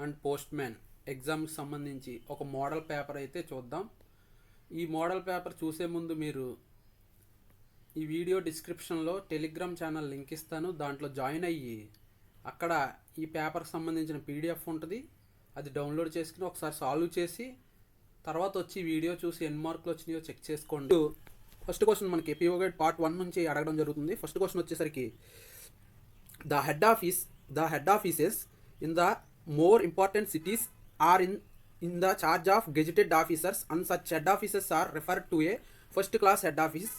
And post man ఎగ్జామ్కి సంబంధించి ఒక మోడల్ పేపర్ అయితే చూద్దాం. ఈ మోడల్ పేపర్ చూసే ముందు మీరు ఈ వీడియో డిస్క్రిప్షన్లో టెలిగ్రామ్ ఛానల్ లింక్ ఇస్తాను, దాంట్లో జాయిన్ అయ్యి అక్కడ ఈ పేపర్కి సంబంధించిన పీడిఎఫ్ ఉంటుంది, అది డౌన్లోడ్ చేసుకుని ఒకసారి సాల్వ్ చేసి తర్వాత వచ్చి వీడియో చూసి ఎన్ని మార్కులు వచ్చినాయో చెక్ చేసుకోండి. ఫస్ట్ క్వశ్చన్ మనకి పిఓ గైడ్ పార్ట్ 1 నుంచి అడగడం జరుగుతుంది. ఫస్ట్ క్వశ్చన్ వచ్చేసరికి the head offices in the more important cities are in the charge of gazetted officers, and such head officers are referred to a first class head office.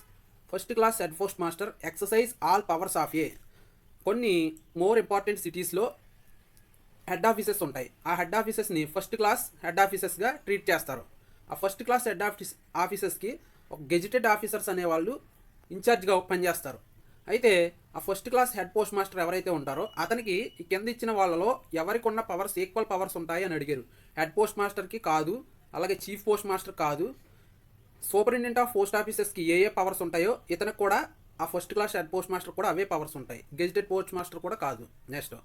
First class head postmaster exercise all powers of a కొన్ని more important సిటీస్లో head offices ఉంటాయి. ఆ హెడ్ ఆఫీసెస్ని first class head ఆఫీసెస్గా treat చేస్తారు. ఆ first class head ఆఫీసెస్కి ఒక గెజిటెడ్ ఆఫీసర్స్ అనేవాళ్ళు ఇన్ఛార్జ్గా పనిచేస్తారు. అయితే ఆ first class head post master ఎవరైతే ఉంటారో అతనికి ఈ కింద ఇచ్చిన వాళ్ళలో ఎవరికి ఉన్న పవర్స్ ఈక్వల్ పవర్స్ ఉంటాయి అని అడిగారు. హెడ్ పోస్ట్ మాస్టర్కి కాదు, అలాగే చీఫ్ పోస్ట్ మాస్టర్ కాదు, సూపరింటెండెంట్ ఆఫ్ పోస్ట్ ఆఫీసెస్కి ఏ పవర్స్ ఉంటాయో ఇతనికి కూడా ఆ first class head post master కూడా అవే పవర్స్ ఉంటాయి. గెజిటెడ్ పోస్ట్ మాస్టర్ కూడా కాదు. Next,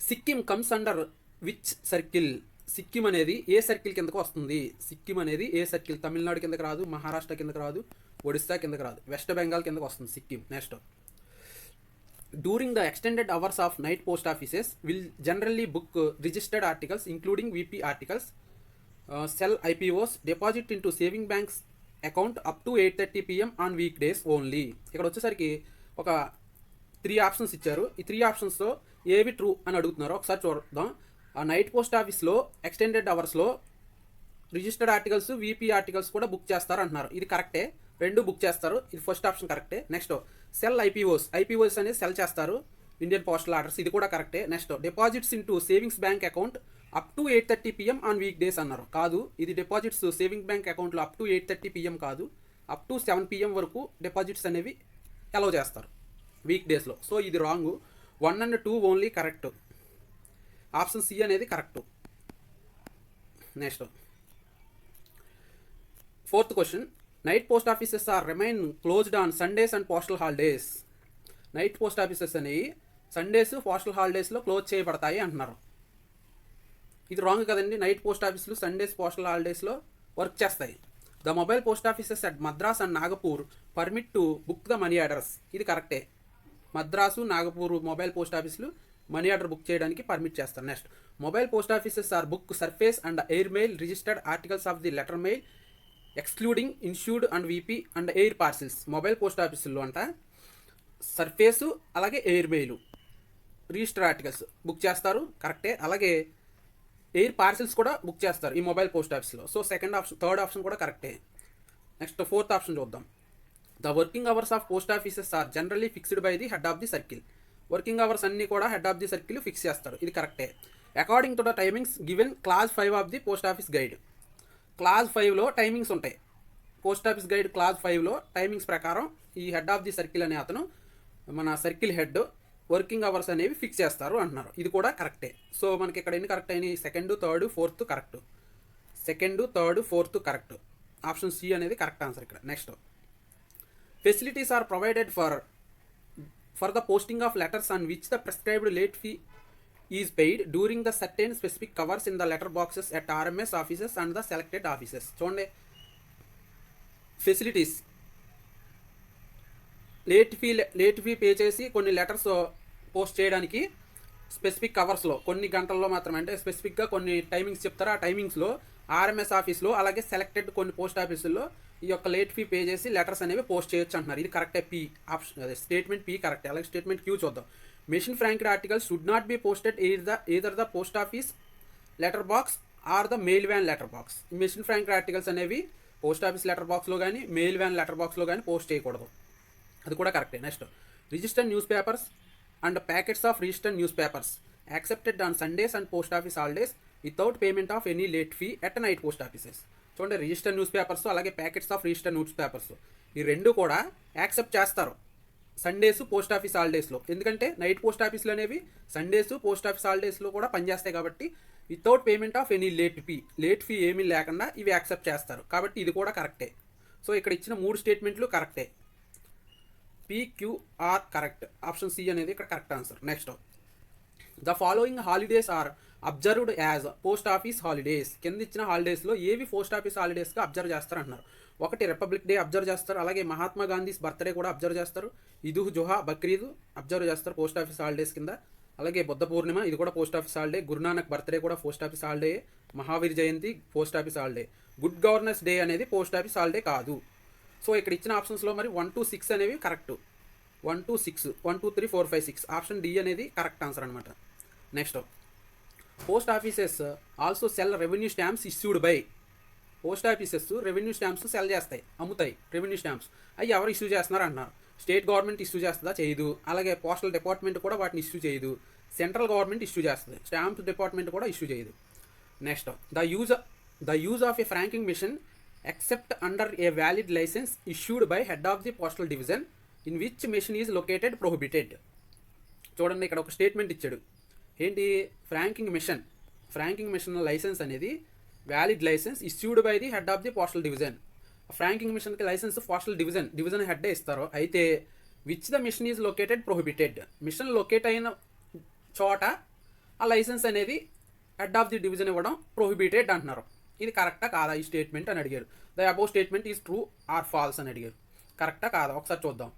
Sikkim comes under which circle? Sikkim అనేది ఏ సర్కిల్ కిందకు వస్తుంది? సిక్కిం అనేది ఏ సర్కిల్? తమిళనాడు కిందకి రాదు, మహారాష్ట్ర కిందకి రాదు, ఒడిస్సా కిందకి రాదు, వెస్ట్ బెంగాల్ కిందకు వస్తుంది Sikkim. Next, during the extended hours of night post offices will generally book registered articles including VP articles, cell IPOs, deposit into saving banks account up to 8:30 PM on week days only. ఇక్కడ వచ్చేసరికి ఒక 3 options ఇచ్చారు. ఈ 3 ఆప్షన్స్లో ఏవి true అని అడుగుతున్నారు, ఒకసారి చూద్దాం. ఆ నైట్ పోస్ట్ ఆఫీస్లో ఎక్స్టెండెడ్ అవర్స్లో రిజిస్టర్డ్ ఆర్టికల్స్ విపి ఆర్టికల్స్ కూడా బుక్ చేస్తారు అంటున్నారు. ఇది కరెక్టే, రెండు బుక్ చేస్తారు, ఇది ఫస్ట్ ఆప్షన్ కరెక్టే. నెక్స్ట్, సెల్ ఐపీఓస్ అనేది సెల్ చేస్తారు, ఇండియన్ పోస్టల్ ఆర్డర్స్, ఇది కూడా కరెక్టే. Next, deposits into savings bank account up to 8:30 PM on week days అన్నారు. కాదు, ఇది డిపాజిట్స్ సేవింగ్ బ్యాంక్ అకౌంట్లో అప్ టు 8:30 PM కాదు, అప్ టు 7 PM వరకు డిపాజిట్స్ అనేవి అలౌ చేస్తారు వీక్ డేస్లో. సో ఇది wrong. 1 and 2 only correct. Option C అనేది correct. Next, fourth question, night post offices are remain closed on Sundays and postal holidays. Night post offices అనేవి Sundays postal హాలిడేస్లో close చేయబడతాయి అంటున్నారు. ఇది రాంగ్ కదండి. నైట్ పోస్ట్ ఆఫీసులు Sundays postal హాలిడేస్లో work చేస్తాయి. The mobile post offices at Madras and Nagpur permit to book the money orders. ఇది కరెక్టే. మద్రాసు, నాగపూర్ మొబైల్ పోస్ట్ ఆఫీసులు మనీ ఆర్డర్ బుక్ చేయడానికి పర్మిట్ చేస్తారు. Next, mobile post offices are book surface and air mail registered articles of the letter mail excluding insured and VP and air parcels. Mobile post ఆఫీసుల్లో అంట surface అలాగే air mail register articles book చేస్తారు, కరెక్టే. అలాగే air parcels కూడా book చేస్తారు ఈ mobile post ఆఫీస్లో. సో థర్డ్ ఆప్షన్ కూడా కరెక్టే. నెక్స్ట్, ఫోర్త్ ఆప్షన్ చూద్దాం. The working hours of post offices are generally fixed by the head of the circle. Working hours అన్నీ కూడా head of the circle fix చేస్తారు, ఇది కరెక్టే. According to the timings given clause 5 of the post office guide. Clause 5లో timings ఉంటాయి. Post office guide clause 5లో timings ప్రకారం ఈ హెడ్ ఆఫ్ ది సర్కిల్ అనే అతను, మన సర్కిల్ హెడ్, వర్కింగ్ అవర్స్ అనేవి ఫిక్స్ చేస్తారు అంటున్నారు. ఇది కూడా కరెక్టే. సో మనకి ఇక్కడ ఎన్ని కరెక్ట్ అయినాయి? 2, 3, 4 కరెక్ట్. 2, 3, 4 కరెక్ట్. ఆప్షన్ సి అనేది కరెక్ట్ ఆన్సర్ ఇక్కడ. Next, facilities are provided for the posting of letters on which the prescribed late fee is paid during the certain specific covers in the letter boxes at RMS offices and the selected offices. చూడండి, facilities late fee pay చేసి కొన్ని letters post చేయడానికి specific కవర్స్లో కొన్ని గంటల్లో మాత్రమే, అంటే స్పెసిఫిక్గా కొన్ని టైమింగ్స్ చెప్తారు. ఆ టైమింగ్స్లో ఆర్ఎంఎస్ ఆఫీస్లో అలాగే సెలెక్టెడ్ కొన్ని పోస్ట్ ఆఫీసుల్లో ఈ యొక్క లేట్ ఫీ పే చేసి లెటర్స్ అనేవి పోస్ట్ చేయొచ్చు అంటున్నారు. ఇది కరెక్టే. పి ఆప్షన్, అదే స్టేట్మెంట్ పి కరెక్టే. అలాగే స్టేట్మెంట్ క్యూ చూద్దాం. Machine franked articles should not be posted either the post office letter box or the mail van letter box. Machine franked articles అనేవి పోస్ట్ ఆఫీస్ లెటర్ బాక్స్లో కానీ mail van letter బాక్స్లో కానీ post చేయకూడదు, అది కూడా కరెక్టే. Next, registered news papers and packets of registered news papers accepted on Sundays and post office holidays without payment of any late fee at night post offices. చూడండి, registered news papers అలాగే packets of registered news papers ఈ రెండు కూడా accept చేస్తారు Sundays post office హాలిడేస్లో. ఎందుకంటే night post ఆఫీస్లు అనేవి Sundays post office హాలిడేస్లో కూడా పనిచేస్తాయి కాబట్టి without payment of any late fee ఏమీ లేకుండా ఇవి యాక్సెప్ట్ చేస్తారు కాబట్టి ఇది కూడా కరెక్టే. సో ఇక్కడ ఇచ్చిన 3 స్టేట్మెంట్లు కరెక్టే. PQR correct. ఆప్షన్ సి అనేది ఇక్కడ correct answer. Next, the following holidays are observed as post office holidays. కింద ఇచ్చిన హాలిడేస్లో ఏవి పోస్ట్ ఆఫీస్ హాలిడేస్గా అబ్జర్వ్ చేస్తారు అంటున్నారు. ఒకటి రిపబ్లిక్ డే అబ్జర్వ్ చేస్తారు, అలాగే మహాత్మా గాంధీస్ బర్త్డే కూడా అబ్జర్వ్ చేస్తారు, ఈద్ జుహా బక్రీద్ అబ్జర్వ్ చేస్తారు పోస్ట్ ఆఫీస్ హాలిడేస్ కింద, అలాగే బుద్ధ పూర్ణిమ ఇది కూడా post office holiday, Guru Nanak birthday కూడా post office holiday, Mahavir Jayanti post office holiday, good governance day అనేది పోస్ట్ ఆఫీస్ హాలిడే కాదు. సో ఇక్కడ ఇచ్చిన ఆప్షన్స్లో మరి 1 to 6 అనేవి కరెక్ట్. 1 to 6, 1 2 3 4 5 6 ఆప్షన్ డి అనేది కరెక్ట్ ఆన్సర్ అనమాట. Next, post offices also cell revenue stamps issued by. Post offices revenue stamps cell చేస్తాయి, అమ్ముతాయి రెవెన్యూ స్టాంప్స్. అవి ఎవరు ఇష్యూ చేస్తున్నారు అంటున్నారు. స్టేట్ గవర్నమెంట్ ఇష్యూ చేస్తుందా? చేయదు. అలాగే పోస్టల్ డిపార్ట్మెంట్ కూడా వాటిని ఇష్యూ చేయదు. సెంట్రల్ గవర్నమెంట్ ఇష్యూ చేస్తుంది. స్టాంప్ డిపార్ట్మెంట్ కూడా ఇష్యూ చేయదు. Next, the use of a franking machine except under a valid licence issued by head of the postal division in which machine is located prohibited. చూడండి, ఇక్కడ ఒక statement ఇచ్చాడు. ఏంటి? Franking machine licence అనేది valid licence issued by the head of the postal division. Franking మిషన్కి licence postal division హెడ్డే ఇస్తారు. అయితే which the machine is located prohibited. Machine locate అయిన చోట ఆ లైసెన్స్ అనేది హెడ్ ఆఫ్ ది డివిజన్ ఇవ్వడం ప్రొహిబిటెడ్ అంటున్నారు. ఇది కరెక్టా కాదా ఈ స్టేట్మెంట్ అని అడిగారు. The above statement is true or false అని అడిగారు. కరెక్టా కాదా ఒకసారి చూద్దాం.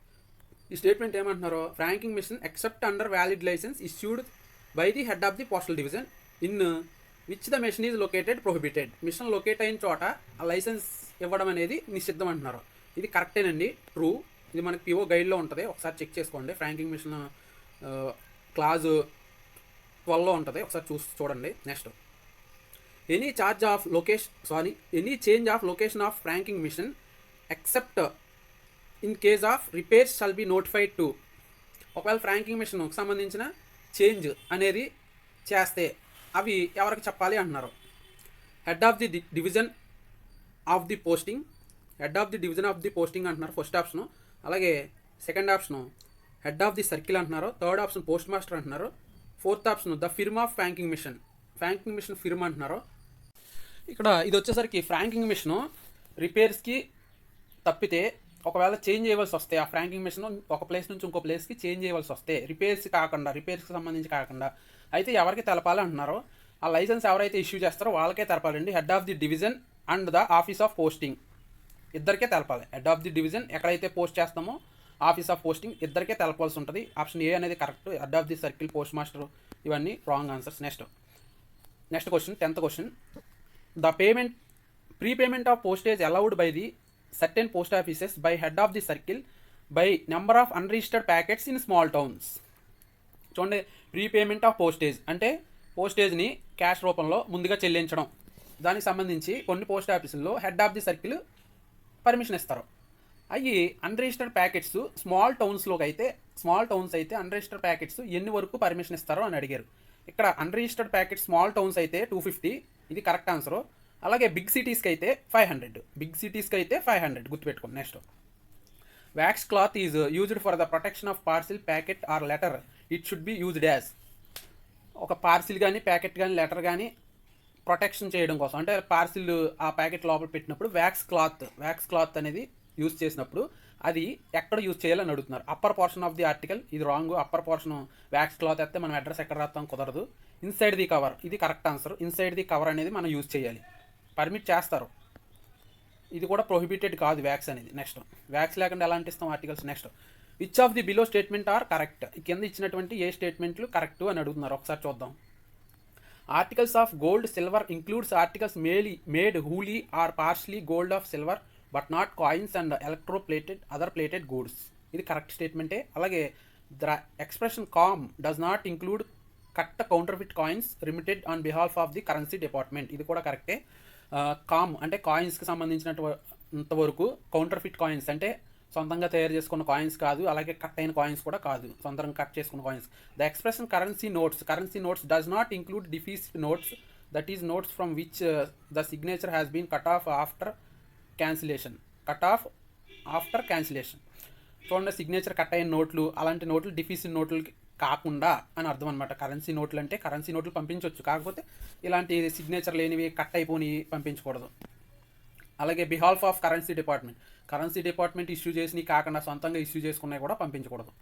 ఈ స్టేట్మెంట్ ఏమంటున్నారు? Franking machine except under valid licence issued by the head of the postal division in which the machine is located prohibited. Machine locate అయిన చోట ఆ లైసెన్స్ ఇవ్వడం అనేది నిషిద్ధం అంటున్నారు. ఇది కరెక్టేనండి, ట్రూ. ఇది మనకి పిఓ గైడ్లో ఉంటుంది, ఒకసారి చెక్ చేసుకోండి. ఫ్రాంకింగ్ మిషన్ క్లాజ్ 12లో ఉంటుంది, ఒకసారి చూడండి. Next, any change of location of franking machine except in case of repairs shall be notified to. ఒకవేళ ఫ్రాంకింగ్ మిషన్కి సంబంధించిన చేంజ్ అనేది చేస్తే అవి ఎవరికి చెప్పాలి అంటున్నారు. Head of the division of the posting అంటున్నారు ఫస్ట్ ఆప్షను. అలాగే second option head of the circle అంటున్నారు. థర్డ్ ఆప్షన్ పోస్ట్ మాస్టర్ అంటున్నారు. Fourth option the firm of franking machine firm అంటున్నారు. ఇక్కడ ఇది వచ్చేసరికి ఫ్రాంకింగ్ మిషను రిపేర్స్కి తప్పితే ఒకవేళ చేంజ్ చేయవలసి వస్తే, ఆ ఫ్రాంకింగ్ మిషన్ ఒక ప్లేస్ నుంచి ఇంకో ప్లేస్కి చేంజ్ చేయవలసి వస్తే, రిపేర్స్కి సంబంధించి కాకుండా అయితే ఎవరికి తెలపాలి అంటున్నారు. ఆ లైసెన్స్ ఎవరైతే ఇష్యూ చేస్తారో వాళ్ళకే తెలపాలండి. Head of the division and the office of posting ఇద్దరికే తెలపాలి. హెడ్ ఆఫ్ ది డివిజన్ ఎక్కడైతే పోస్ట్ చేస్తామో ఆఫీస్ ఆఫ్ పోస్టింగ్ ఇద్దరికే తెలపాల్సి ఉంటుంది. ఆప్షన్ ఏ అనేది correct. Head of the circle, post master ఇవన్నీ wrong answers. Next question, 10th question. The prepayment of postage allowed by the certain post offices by head of the circle by number of unregistered packets in small towns. చూడండి, prepayment of postage అంటే పోస్టేజ్ని cash రూపంలో ముందుగా చెల్లించడం. దానికి సంబంధించి కొన్ని post ఆఫీసుల్లో head of the circle permission ఇస్తారు. అవి అన్రిజిస్టర్డ్ ప్యాకెట్స్ స్మాల్ టౌన్స్ అయితే అన్రిజిస్టర్డ్ ప్యాకెట్స్ ఎన్ని వరకు పర్మిషన్ ఇస్తారో అని అడిగారు. ఇక్కడ అన్రిజిస్టర్డ్ ప్యాకెట్స్ స్మాల్ టౌన్స్ అయితే 250, ఇది కరెక్ట్ ఆన్సరు. అలాగే బిగ్ సిటీస్కి అయితే 500 గుర్తుపెట్టుకోండి. Next, wax cloth is used for the protection of parcel, packet R letter. It should be used as. ఒక పార్సిల్ కానీ, ప్యాకెట్ కానీ, లెటర్ కానీ ప్రొటెక్షన్ చేయడం కోసం, అంటే పార్సిల్ ఆ ప్యాకెట్ లోపల పెట్టినప్పుడు వ్యాక్స్ క్లాత్ అనేది యూజ్ చేసినప్పుడు అది ఎక్కడ యూజ్ చేయాలని అడుగుతున్నారు. Upper portion of the article, ఇది wrong. Upper portion wax cloth అయితే మనం అడ్రస్ ఎక్కడ రాస్తాం, కుదరదు. ఇన్సైడ్ ది కవర్, ఇది correct answer. Inside the cover అనేది మనం యూజ్ చేయాలి, పర్మిట్ చేస్తారు. ఇది కూడా ప్రొహిబిటెడ్ కాదు వ్యాక్స్ అనేది. నెక్స్ట్, వ్యాక్స్ లేకుండా ఎలా అంటిస్తాం articles. Next, which of the below statement are correct. కింద ఇచ్చినటువంటి ఏ స్టేట్మెంట్లు కరెక్ట్ అని అడుగుతున్నారు, ఒకసారి చూద్దాం. Articles of gold silver includes articles made wholly or partially gold of silver but not coins and other plated goods. ఇది కరెక్ట్ స్టేట్మెంటే. అలాగే the expression coin does not include cut counterfeit coins remitted on behalf of the currency department. ఇది కూడా కరెక్టే. Com అంటే కాయిన్స్కి సంబంధించినంతవరకు counterfeit coins అంటే సొంతంగా తయారు చేసుకున్న కాయిన్స్ కాదు, అలాగే కట్ అయిన కాయిన్స్ కూడా కాదు, సొంతంగా కట్ చేసుకున్న coins. The expression currency notes does not include defaced notes, that is notes from which the signature has been cut off after cancellation. చూడండి, సిగ్నేచర్ కట్ అయిన నోట్లు, అలాంటి నోట్లు డిఫీస్డ్ నోట్లకి కాకుండా అని అర్థం అనమాట. కరెన్సీ నోట్లు అంటే కరెన్సీ నోట్లు పంపించవచ్చు, కాకపోతే ఇలాంటి సిగ్నేచర్ లేనివి, కట్ అయిపోయి పంపించకూడదు. అలాగే బిహాల్ఫ్ ఆఫ్ కరెన్సీ డిపార్ట్మెంట్ ఇష్యూ చేసి కాకుండా సొంతంగా ఇష్యూ చేసుకున్నాయి కూడా పంపించకూడదు.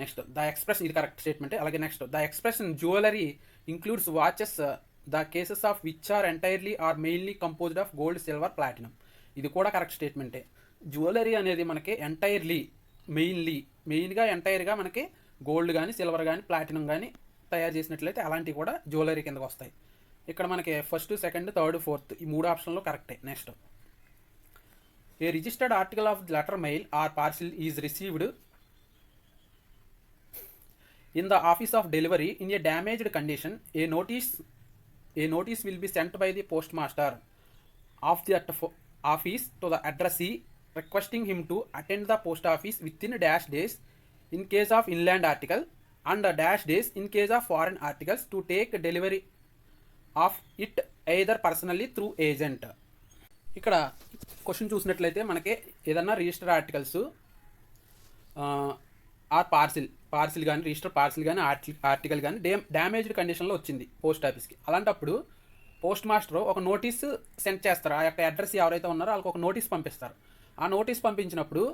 నెక్స్ట్, ద ఎక్స్ప్రెషన్, ఇది కరెక్ట్ స్టేట్మెంట్. అలాగే next, the expression jewellery includes watches the cases of which are entirely or mainly composed of gold, silver, platinum. ఇది కూడా కరెక్ట్ స్టేట్మెంటే. జ్యువెలరీ అనేది మనకి ఎంటైర్లీ మెయిన్గా ఎంటైర్గా మనకి గోల్డ్ కానీ, సిల్వర్ కానీ, ప్లాటినం కానీ తయారు చేసినట్లయితే అలాంటివి కూడా జ్యువెలరీ కిందకు వస్తాయి. ఇక్కడ మనకి ఫస్ట్, సెకండ్, థర్డ్, ఫోర్త్ ఈ 3 ఆప్షన్లో కరెక్టే. Next, a registered article of letter mail or parcel is received in the office of delivery in a damaged condition, a notice will be sent by the postmaster of that office to the addressee requesting him to attend the post office within dash days in case of inland article and dash days in case of foreign articles to take delivery of it either personally through agent. ఇక్కడ question చూసినట్లయితే మనకి ఏదన్నా register articles are parcel కానీ, register parcel కానీ, article కానీ damaged కండిషన్లో వచ్చింది post ఆఫీస్కి. అలాంటప్పుడు పోస్ట్ మాస్టర్ ఒక నోటీస్ సెండ్ చేస్తారు. ఆ యొక్క అడ్రస్ ఎవరైతే ఉన్నారో వాళ్ళకి ఒక నోటీస్ పంపిస్తారు. ఆ నోటీస్ పంపించినప్పుడు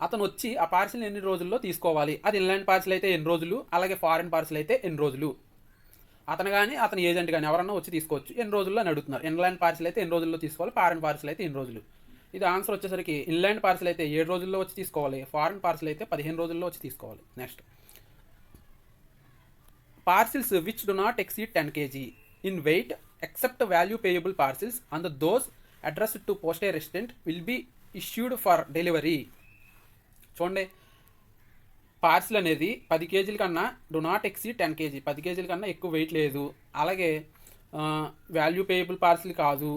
అతను వచ్చి ఆ పార్సిల్ ఎన్ని రోజుల్లో తీసుకోవాలి, అది ఇన్లాండ్ పార్సిల్ అయితే ఎన్ని రోజులు, అలాగే ఫారెన్ పార్సిల్ అయితే ఎన్ని రోజులు, అతను కానీ అతని ఏజెంట్ కానీ ఎవరన్నా వచ్చి తీసుకోవచ్చు. ఎన్ని రోజుల్లో అని అడుగుతున్నారు. ఇన్లాండ్ పార్సిల్ అయితే ఎన్ని రోజుల్లో తీసుకోవాలి, ఫారెన్ పార్సిల్ అయితే ఎన్ని రోజులు. ఇది ఆన్సర్ వచ్చేసరికి ఇన్లాండ్ పార్సిల్ అయితే 7 రోజుల్లో వచ్చి తీసుకోవాలి, ఫారెన్ పార్సిల్ అయితే 15 రోజుల్లో వచ్చి తీసుకోవాలి. Next, parcels which do not exceed 10 kg in weight except value payable parcels and those addressed to postage resident will be issued for delivery. చూడండి, పార్సిల్ అనేది 10 కేజీల కన్నా డు నాట్ ఎక్సీడ్ 10 కేజీ, 10 కేజీల కన్నా ఎక్కువ వెయిట్ లేదు, అలాగే వాల్యూ పేయబుల్ పార్సిల్ కాదు,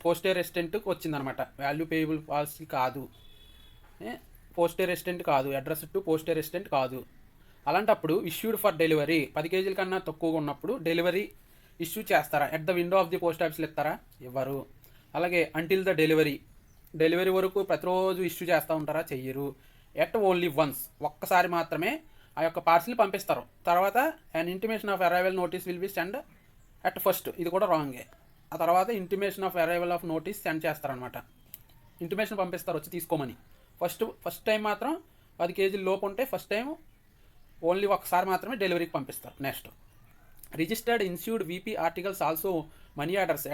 పోస్టేజ్ రెసిడెంట్కి వచ్చిందనమాట. వాల్యూ పేయబుల్ పార్సిల్ కాదు, పోస్టేజ్ రెసిడెంట్ కాదు, అడ్రస్ టు పోస్టేజ్ రెసిడెంట్ కాదు. అలాంటప్పుడు ఇష్యూడ్ ఫర్ డెలివరీ 10 కేజీల కన్నా తక్కువగా ఉన్నప్పుడు డెలివరీ ఇష్యూ చేస్తారా? At the window of the post ఆఫీస్లో ఇస్తారా? ఇవ్వరు. అలాగే అంటిల్ ద డెలివరీ వరకు ప్రతిరోజు ఇష్యూ చేస్తూ ఉంటారా? చెయ్యరు. ఎట్ ఓన్లీ వన్స్, ఒక్కసారి మాత్రమే ఆ యొక్క పార్సిల్ పంపిస్తారు. తర్వాత and intimation of arrival notice will be send at first, ఇది కూడా రాంగే. ఆ తర్వాత intimation of arrival of notice send చేస్తారనమాట. ఇంటిమేషన్ పంపిస్తారు వచ్చి తీసుకోమని. ఫస్ట్ టైం మాత్రం 10 కేజీల లోపు ఉంటే ఫస్ట్ టైం ఓన్లీ ఒకసారి మాత్రమే డెలివరీకి పంపిస్తారు. Next, registered insured VP articles also money orders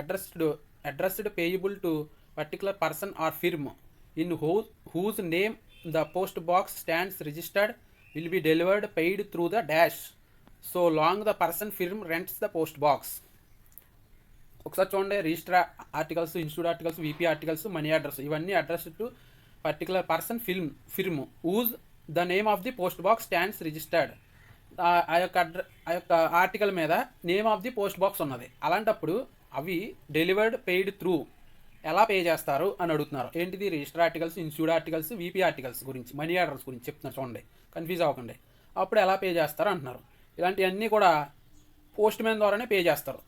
addressed payable to particular person or firm in whose name the post box stands registered will be delivered paid through the dash so long the person firm rents the post box. ఒకసారి చూడండి, register articles, insured articles, VP articles, money orders ఇవన్నీ address to particular person firm whose the name of the post box stands registered. ఆ యొక్క article మీద name of the post box ఉన్నది. అలాంటప్పుడు అవి delivered paid through ఎలా pay చేస్తారు అని అడుగుతున్నారు. ఏంటిది? Register articles, insured articles, VP articles గురించి, మనీ ఆర్డర్స్ గురించి చెప్తున్నారు. చూడండి, కన్ఫ్యూజ్ అవ్వకండి. అప్పుడు ఎలా పే చేస్తారు అంటున్నారు. ఇలాంటివన్నీ కూడా పోస్ట్ మ్యాన్ ద్వారానే పే చేస్తారు.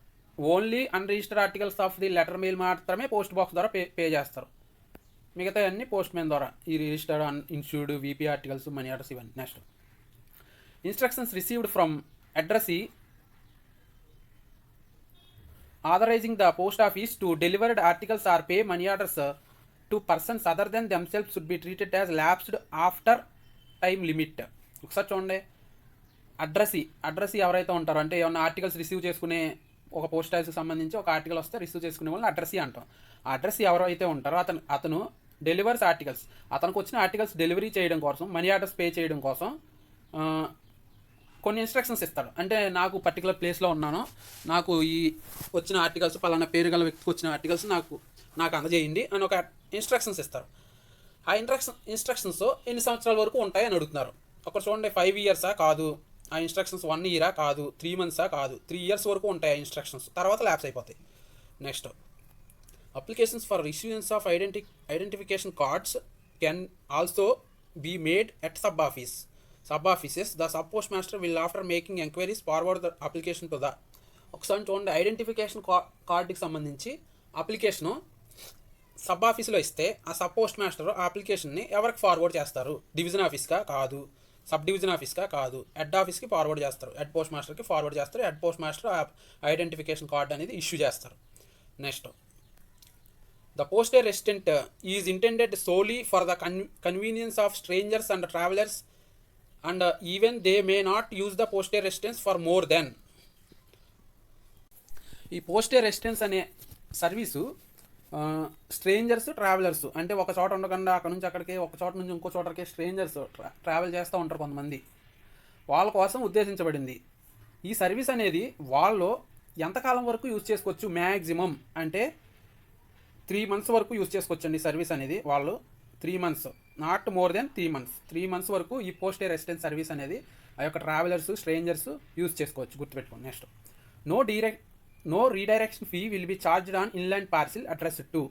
Only unregistered articles of the letter mail మాత్రమే పోస్ట్ బాక్స్ ద్వారా పే చేస్తారు. మిగతా అన్ని పోస్ట్ మ్యాన్ ద్వారా, ఈ registered, insured, VP articles, money orders ఇవన్నీ. Next, instructions received from addressee authorizing the post office to delivered articles or pay money orders to persons other than themselves should be treated as lapsed after time limit. ఒకసారి చూడండి, అడ్రసీ ఎవరైతే ఉంటారో, అంటే ఏమన్నా articles receive చేసుకునే ఒక post ఆఫీస్కి సంబంధించి ఒక ఆర్టికల్ వస్తే రిసీవ్ చేసుకునే వాళ్ళని అడ్రసీ అంటాం. ఆ అడ్రసీ ఎవరైతే ఉంటారో అతను డెలివర్స్ ఆర్టికల్స్, అతనికి వచ్చిన ఆర్టికల్స్ డెలివరీ చేయడం కోసం, మనీ ఆర్డర్స్ పే చేయడం కోసం కొన్ని ఇన్స్ట్రక్షన్స్ ఇస్తాడు. అంటే నాకు పర్టికులర్ ప్లేస్లో ఉన్నాను, నాకు ఈ వచ్చిన ఆర్టికల్స్, పలానా పేరు గల వ్యక్తికి వచ్చిన ఆర్టికల్స్ నాకు అందజేయండి అని ఒక ఇన్స్ట్రక్షన్స్ ఇస్తారు. ఆ ఇన్స్ట్రక్షన్స్ ఎన్ని సంవత్సరాల వరకు ఉంటాయి అని అడుగుతున్నారు. ఒకటి చూడండి, 5 ఇయర్సా? కాదు. ఆ ఇన్స్ట్రక్షన్స్ 1 ఇయరా? కాదు. 3 మంత్సా? కాదు. 3 ఇయర్స్ వరకు ఉంటాయి ఆ ఇన్స్ట్రక్షన్స్, తర్వాత ల్యాప్స్ అయిపోతాయి. Next, applications for issuance of identification cards can also be made at sub offices. The sub post master will after making enquiries forward the application to the. ఒకసారి చూడండి, ఐడెంటిఫికేషన్ కార్డుకి సంబంధించి application sub ఆఫీస్లో ఇస్తే ఆ sub post master ఆ అప్లికేషన్ని ఎవరికి forward చేస్తారు? డివిజన్ ఆఫీస్కా? కాదు. సబ్ డివిజన్ ఆఫీస్కా? కాదు. హెడ్ ఆఫీస్కి ఫార్వర్డ్ చేస్తారు. హెడ్ పోస్ట్ మాస్టర్కి ఫార్వర్డ్ చేస్తారు. హెడ్ పోస్ట్ మాస్టర్ ఆ ఐడెంటిఫికేషన్ కార్డ్ అనేది ఇష్యూ చేస్తారు. Next, the postage resident is intended solely for the convenience of strangers and travellers and even they may not use the postage residence for more than. ఈ పోస్టే residence అనే service strangers travellers అంటే ఒక చోట ఉండకుండా అక్కడ నుంచి అక్కడికి ఒక చోట నుంచి ఇంకో చోటకి స్ట్రేంజర్స్ ట్రావెల్ చేస్తూ ఉంటారు కొంతమంది, వాళ్ళ కోసం ఉద్దేశించబడింది. ఈ సర్వీస్ అనేది వాళ్ళు ఎంతకాలం వరకు యూజ్ చేసుకోవచ్చు, మ్యాక్సిమం అంటే 3 months వరకు యూజ్ చేసుకోవచ్చండి. సర్వీస్ అనేది వాళ్ళు 3 months, not more than 3 months, 3 months వరకు ఈ పోస్టే రెసిడెన్స్ సర్వీస్ అనేది ఆ యొక్క ట్రావెలర్స్ స్ట్రేంజర్స్ యూజ్ చేసుకోవచ్చు. గుర్తుపెట్టుకోండి. Next, no redirection fee will be charged on inland parcel address to.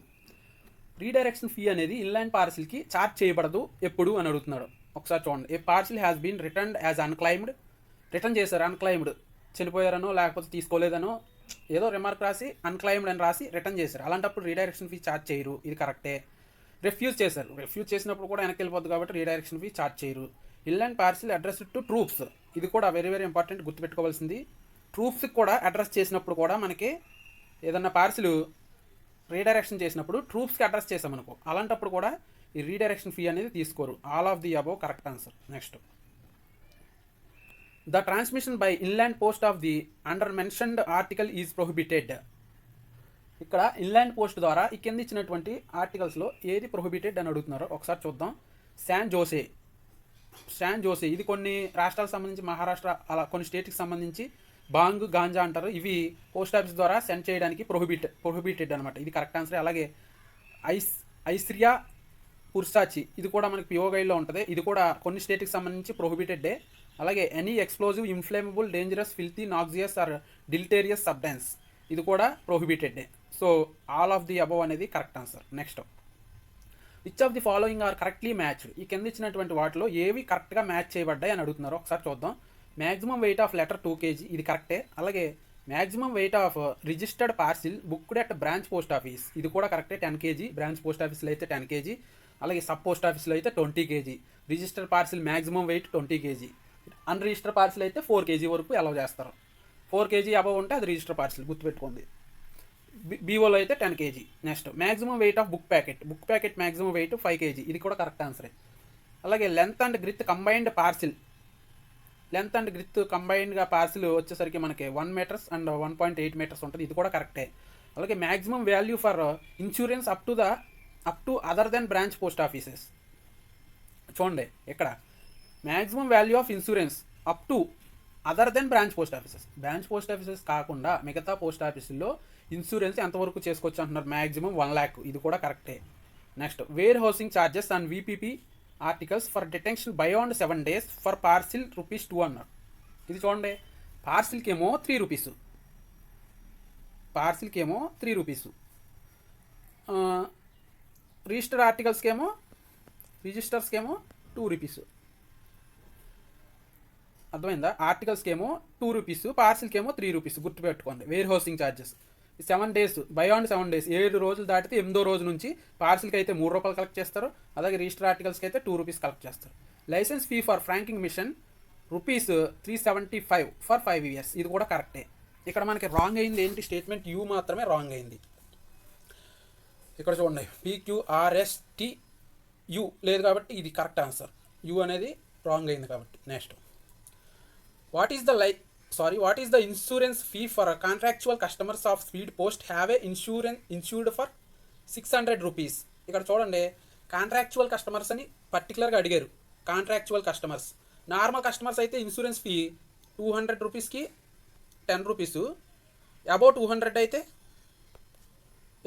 Redirection fee అనేది ఇన్లాండ్ పార్సిల్కి ఛార్జ్ చేయబడదు ఎప్పుడు అని అడుగుతున్నాడు. ఒకసారి చూడండి. A parcel has been returned as unclaimed, return చేశారు అన్క్లైమ్డ్, చనిపోయారనో లేకపోతే తీసుకోలేదనో ఏదో రిమార్క్ రాసి అన్క్లైమ్డ్ అని రాసి రిటర్న్ చేశారు, అలాంటప్పుడు రీడైరెక్షన్ ఫీ ఛార్జ్ చేయరు. ఇది కరెక్టే. రిఫ్యూజ్ చేశారు, రిఫ్యూజ్ చేసినప్పుడు కూడా వెనక్కి వెళ్ళిపోద్ది కాబట్టి రీడైరెక్షన్ ఫీ ఛార్జ్ చేయరు. Inland parcel address to troops, ఇది కూడా వెరీ వెరీ ఇంపార్టెంట్, గుర్తుపెట్టుకోవాల్సింది. ట్రూప్స్కి కూడా అడ్రస్ చేసినప్పుడు కూడా మనకి ఏదన్నా పార్సిల్ రీడైరెక్షన్ చేసినప్పుడు ట్రూప్స్కి అడ్రస్ చేసామనుకో, అలాంటప్పుడు కూడా ఈ రీడైరెక్షన్ ఫీ అనేది తీసుకోరు. All of the above correct answer. Next, the transmission by inland post of the under mentioned article is prohibited. ఇక్కడ ఇన్లాండ్ పోస్ట్ ద్వారా ఈ కింద ఇచ్చినటువంటి ఆర్టికల్స్లో ఏది ప్రొహిబిటెడ్ అని అడుగుతున్నారో ఒకసారి చూద్దాం. శాన్ జోసే ఇది కొన్ని రాష్ట్రాలకు సంబంధించి, మహారాష్ట్ర అలా కొన్ని స్టేట్కి సంబంధించి బాంగ్, గాంజా అంటారు. ఇవి పోస్ట్ ఆఫీస్ ద్వారా సెండ్ చేయడానికి ప్రొహిబిటెడ్ అనమాట. ఇది కరెక్ట్ ఆన్సర్. అలాగే ఐస్రియా పుర్సాచి, ఇది కూడా మనకి పిఓ గైడ్లో ఉంటుంది. ఇది కూడా కొన్ని స్టేట్కి సంబంధించి ప్రొహిబిటెడ్డే. అలాగే any explosive, inflammable, dangerous, filthy, noxious or deleterious substance, ఇది కూడా ప్రొహిబిటెడ్డే. So all of the above అనేది correct answer. Next, which of the following are correctly matched. ఈ కింద ఇచ్చినటువంటి వాటిలో ఏవి కరెక్ట్గా మ్యాచ్ చేయబడ్డాయి అని అడుగుతున్నారు. ఒకసారి చూద్దాం. Maximum weight of letter 2 kg, ఇది కరెక్టే. అలాగే maximum weight of registered parcel booked at branch post office, ఇది కూడా కరెక్టే. 10 kg, బ్రాంచ్ పోస్ట్ ఆఫీస్లో అయితే 10 kg, అలాగే సబ్ పోస్ట్ ఆఫీస్లో అయితే 20 kg. Registered parcel maximum wait 20 kg. Unregistered parcel అయితే 4 kg వరకు అలౌ చేస్తారు. 4 kg అబవ్ ఉంటే అది రిజిస్టర్ పార్సిల్, గుర్తుపెట్టుకోండి. బీఓలో అయితే 10 kg. Next, maximum weight of book packet maximum weight 5 kg, ఇది కూడా కరెక్ట్ ఆన్సరే. అలాగే length and girth combined parcel, length and girth కంబైన్డ్గా పార్సిల్ వచ్చేసరికి మనకి 1 meters అండ్ 1.8 meters ఉంటుంది, ఇది కూడా కరెక్టే. అలాగే maximum value for insurance up to other than branch post offices. చూడండి ఇక్కడ maximum value of insurance up to other than branch post offices కాకుండా మిగతా పోస్ట్ ఆఫీసుల్లో ఇన్సూరెన్స్ ఎంతవరకు చేసుకోవచ్చు అంటున్నారు. మ్యాక్సిమం 1 lakh, ఇది కూడా కరెక్టే. Next, warehousing charges and VPP articles for detention beyond 7 days for parcel ₹2 అన్నారు. ఇది చూడండి, పార్సిల్కి ఏమో 3 rupees, రిజిస్టర్స్కి ఏమో 2 rupees. అర్థమైందా? ఆర్టికల్స్కి ఏమో 2 rupees, పార్సిల్కి ఏమో 3 rupees. గుర్తుపెట్టుకోండి. Warehousing charges 7 days, beyond 7 days, 7 రోజులు దాటితే 8వ రోజు నుంచి పార్సిల్కి అయితే ₹3 కలెక్ట్ చేస్తారు. అలాగే రిజిస్టర్ ఆర్టికల్స్కి అయితే ₹2 కలెక్ట్ చేస్తారు. License fee for franking machine ₹375 for 5 years, ఇది కూడా కరెక్టే. ఇక్కడ మనకి రాంగ్ అయింది ఏంటి, స్టేట్మెంట్ యూ మాత్రమే రాంగ్ అయింది. ఇక్కడ చూడండి, PQRSTU లేదు కాబట్టి ఇది కరెక్ట్ ఆన్సర్. యూ అనేది రాంగ్ అయింది కాబట్టి. Next, what is the insurance fee for contractual customers of speed post have a insured for ₹600. ఇక్కడ చూడండి, కాంట్రాక్చువల్ కస్టమర్స్ అని పర్టికులర్గా అడిగారు. కాంట్రాక్చువల్ కస్టమర్స్, నార్మల్ కస్టమర్స్ అయితే ఇన్సూరెన్స్ ఫీ ₹200కి ₹10, అబౌవ్ 200 అయితే